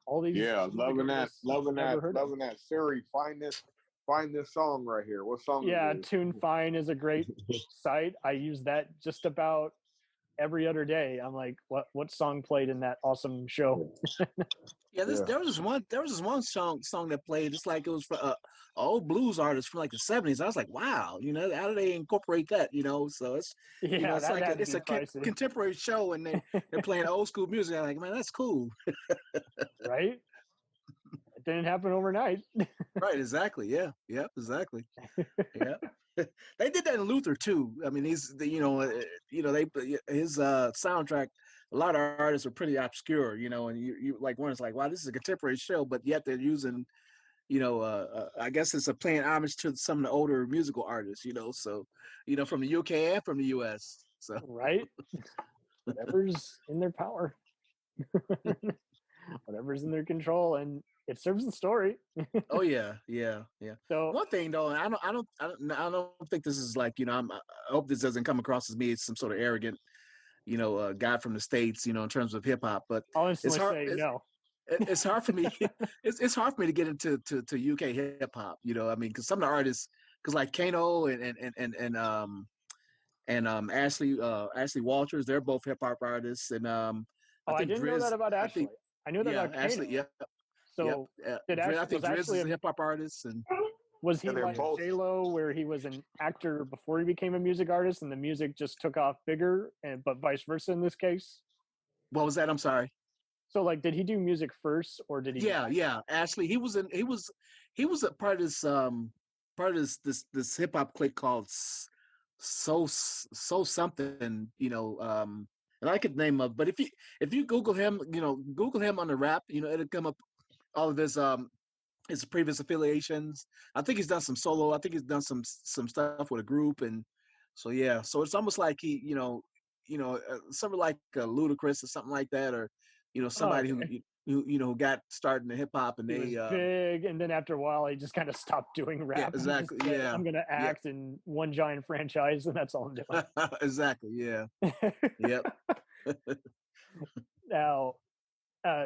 all these loving that Siri, find this song right here. What song is it? TuneFind is a great site. I use that just about every other day. I'm like, what song played in that awesome show? There was this one song that played. It's like it was for old blues artist from like the 70s. I was like, wow, how do they incorporate that? So it's it's like it's a contemporary show, and they're playing old school music. I'm like, man, that's cool. Right? It didn't happen overnight. Right, exactly. Yeah, exactly. Yeah. They did that in Luther too. I mean, his soundtrack. A lot of artists are pretty obscure, and you like one is like, wow, this is a contemporary show, but yet they're using, I guess it's playing homage to some of the older musical artists, so, from the UK and from the US. So right, whatever's in their power, whatever's in their control, and it serves the story. Oh yeah. So one thing though, I don't think this is like, I hope this doesn't come across as me as some sort of arrogant, guy from the States, in terms of hip hop, but it's hard. It's hard for me. It's hard for me to get into to UK hip hop. I mean, because some of the artists, because like Kano and Ashley Walters, they're both hip hop artists, and I didn't know that about Ashley. I knew that about Ashley. Kano. Yeah. So I think Driz is a hip hop artist, and was he like J-Lo, where he was an actor before he became a music artist, and the music just took off bigger, but vice versa in this case? What was that? I'm sorry. So, like, did he do music first, or did he? Yeah. Ashley, he was a part of this hip hop clique called So something, and I could name up, but if you Google him, Google him on the rap, it'll come up all of his previous affiliations. I think he's done some solo. I think he's done some stuff with a group, and so yeah. So it's almost like he, something like Ludacris or something like that, or somebody who got started in the hip hop, and he was big, and then after a while he just kind of stopped doing rap. Yeah, exactly. Yeah, I'm gonna act in one giant franchise, and that's all I'm doing. Exactly. Yeah. Yep. Now,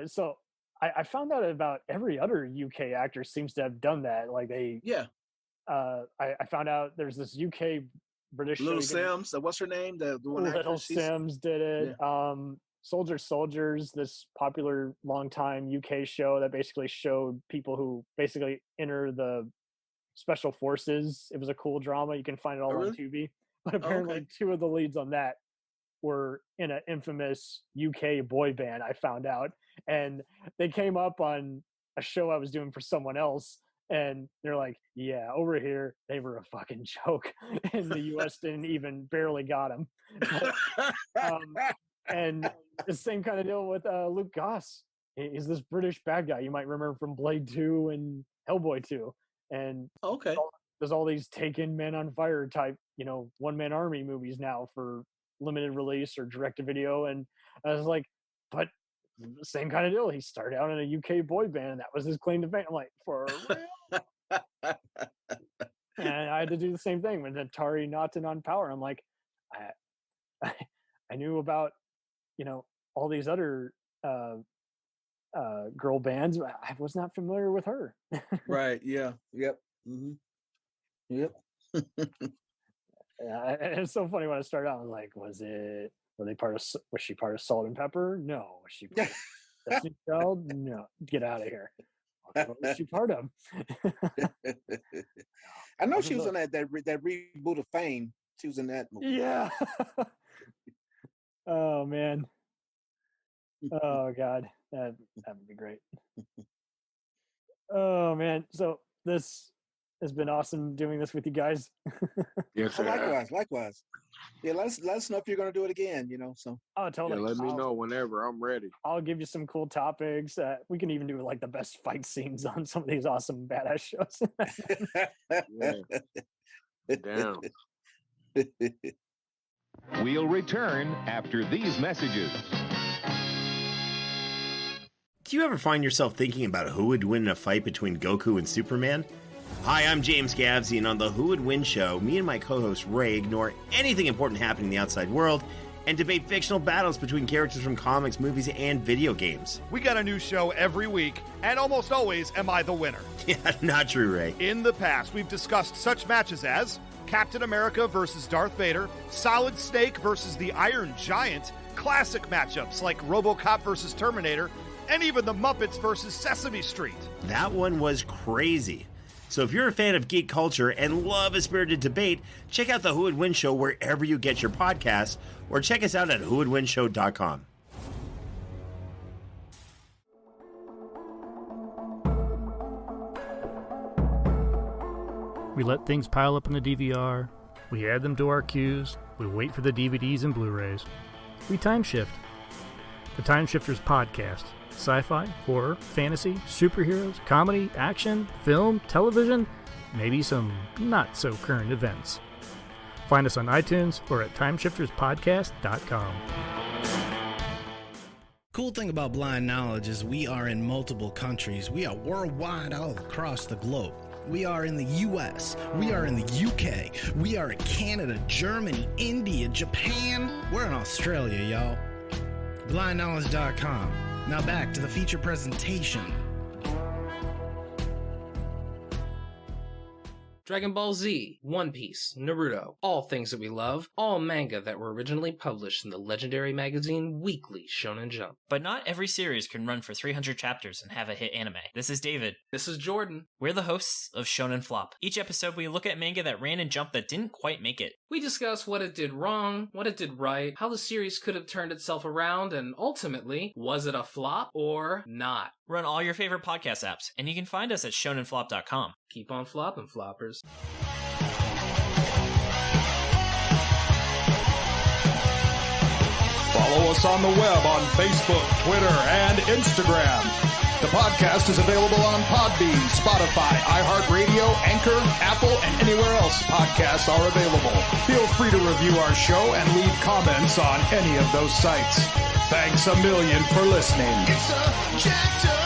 so I found out about every other UK actor seems to have done that. Like they, I found out there's this UK British Little Sims. What's her name? The one Little Sims did it. Yeah. Soldiers, this popular longtime UK show that basically showed people who basically enter the special forces. It was a cool drama. You can find it all on Tubi. But apparently two of the leads on that were in an infamous UK boy band, I found out. And they came up on a show I was doing for someone else. And they're like, yeah, over here, they were a fucking joke. And the U.S. didn't even barely got them. And the same kind of deal with Luke Goss. He's this British bad guy you might remember from Blade 2 and Hellboy 2. And there's all these Taken, Man on Fire type, one-man army movies now for limited release or direct-to-video. And I was like, but same kind of deal. He started out in a UK boy band, and that was his claim to fame. I'm like, for real? And I had to do the same thing with Atari Naughton on Power. I'm like, I knew about, all these other girl bands. I was not familiar with her. Right. Yeah. Yep. Mm-hmm. Yep. Yeah, it's so funny when I started out. I was like, was she part of Salt and Pepper? No. Was she part of Destiny Child? No. Get out of here. What was she part of? I know she was on that reboot of Fame. She was in that movie. Yeah. Oh man. Oh God. That would be great. Oh man. So this has been awesome doing this with you guys. Yes, sir. Likewise. Yeah, let us know if you're gonna do it again, so. Oh, totally. Yeah, let me know whenever. I'm ready. I'll give you some cool topics. We can even do like the best fight scenes on some of these awesome badass shows. Yeah. Down. We'll return after these messages. Do you ever find yourself thinking about who would win in a fight between Goku and Superman? Hi, I'm James Gavsey, and on the Who Would Win show, me and my co-host Ray ignore anything important happening in the outside world and debate fictional battles between characters from comics, movies, and video games. We got a new show every week, and almost always am I the winner. Yeah, not true, Ray. In the past, we've discussed such matches as Captain America versus Darth Vader, Solid Snake versus the Iron Giant, classic matchups like RoboCop versus Terminator, and even the Muppets versus Sesame Street. That one was crazy. So if you're a fan of geek culture and love a spirited debate, check out the Who Would Win show wherever you get your podcasts, or check us out at whowouldwinshow.com. We let things pile up in the DVR, we add them to our queues, we wait for the DVDs and Blu-rays. We time shift. The Time Shifters Podcast. Sci-fi, horror, fantasy, superheroes, comedy, action, film, television, maybe some not-so-current events. Find us on iTunes or at timeshifterspodcast.com. Cool thing about Blind Knowledge is we are in multiple countries. We are worldwide all across the globe. We are in the US, we are in the UK, we are in Canada, Germany, India, Japan. We're in Australia, y'all. BlindKnowledge.com. Now back to the feature presentation. Dragon Ball Z, One Piece, Naruto, all things that we love, all manga that were originally published in the legendary magazine Weekly Shonen Jump. But not every series can run for 300 chapters and have a hit anime. This is David. This is Jordan. We're the hosts of Shonen Flop. Each episode we look at manga that ran in Jump that didn't quite make it. We discuss what it did wrong, what it did right, how the series could have turned itself around, and ultimately, was it a flop or not? We're on all your favorite podcast apps, and you can find us at shonenflop.com. Keep on flopping, floppers. Follow us on the web on Facebook, Twitter, and Instagram. The podcast is available on Podbean, Spotify, iHeartRadio, Anchor, Apple, and anywhere else podcasts are available. Feel free to review our show and leave comments on any of those sites. Thanks a million for listening. It's a jacked up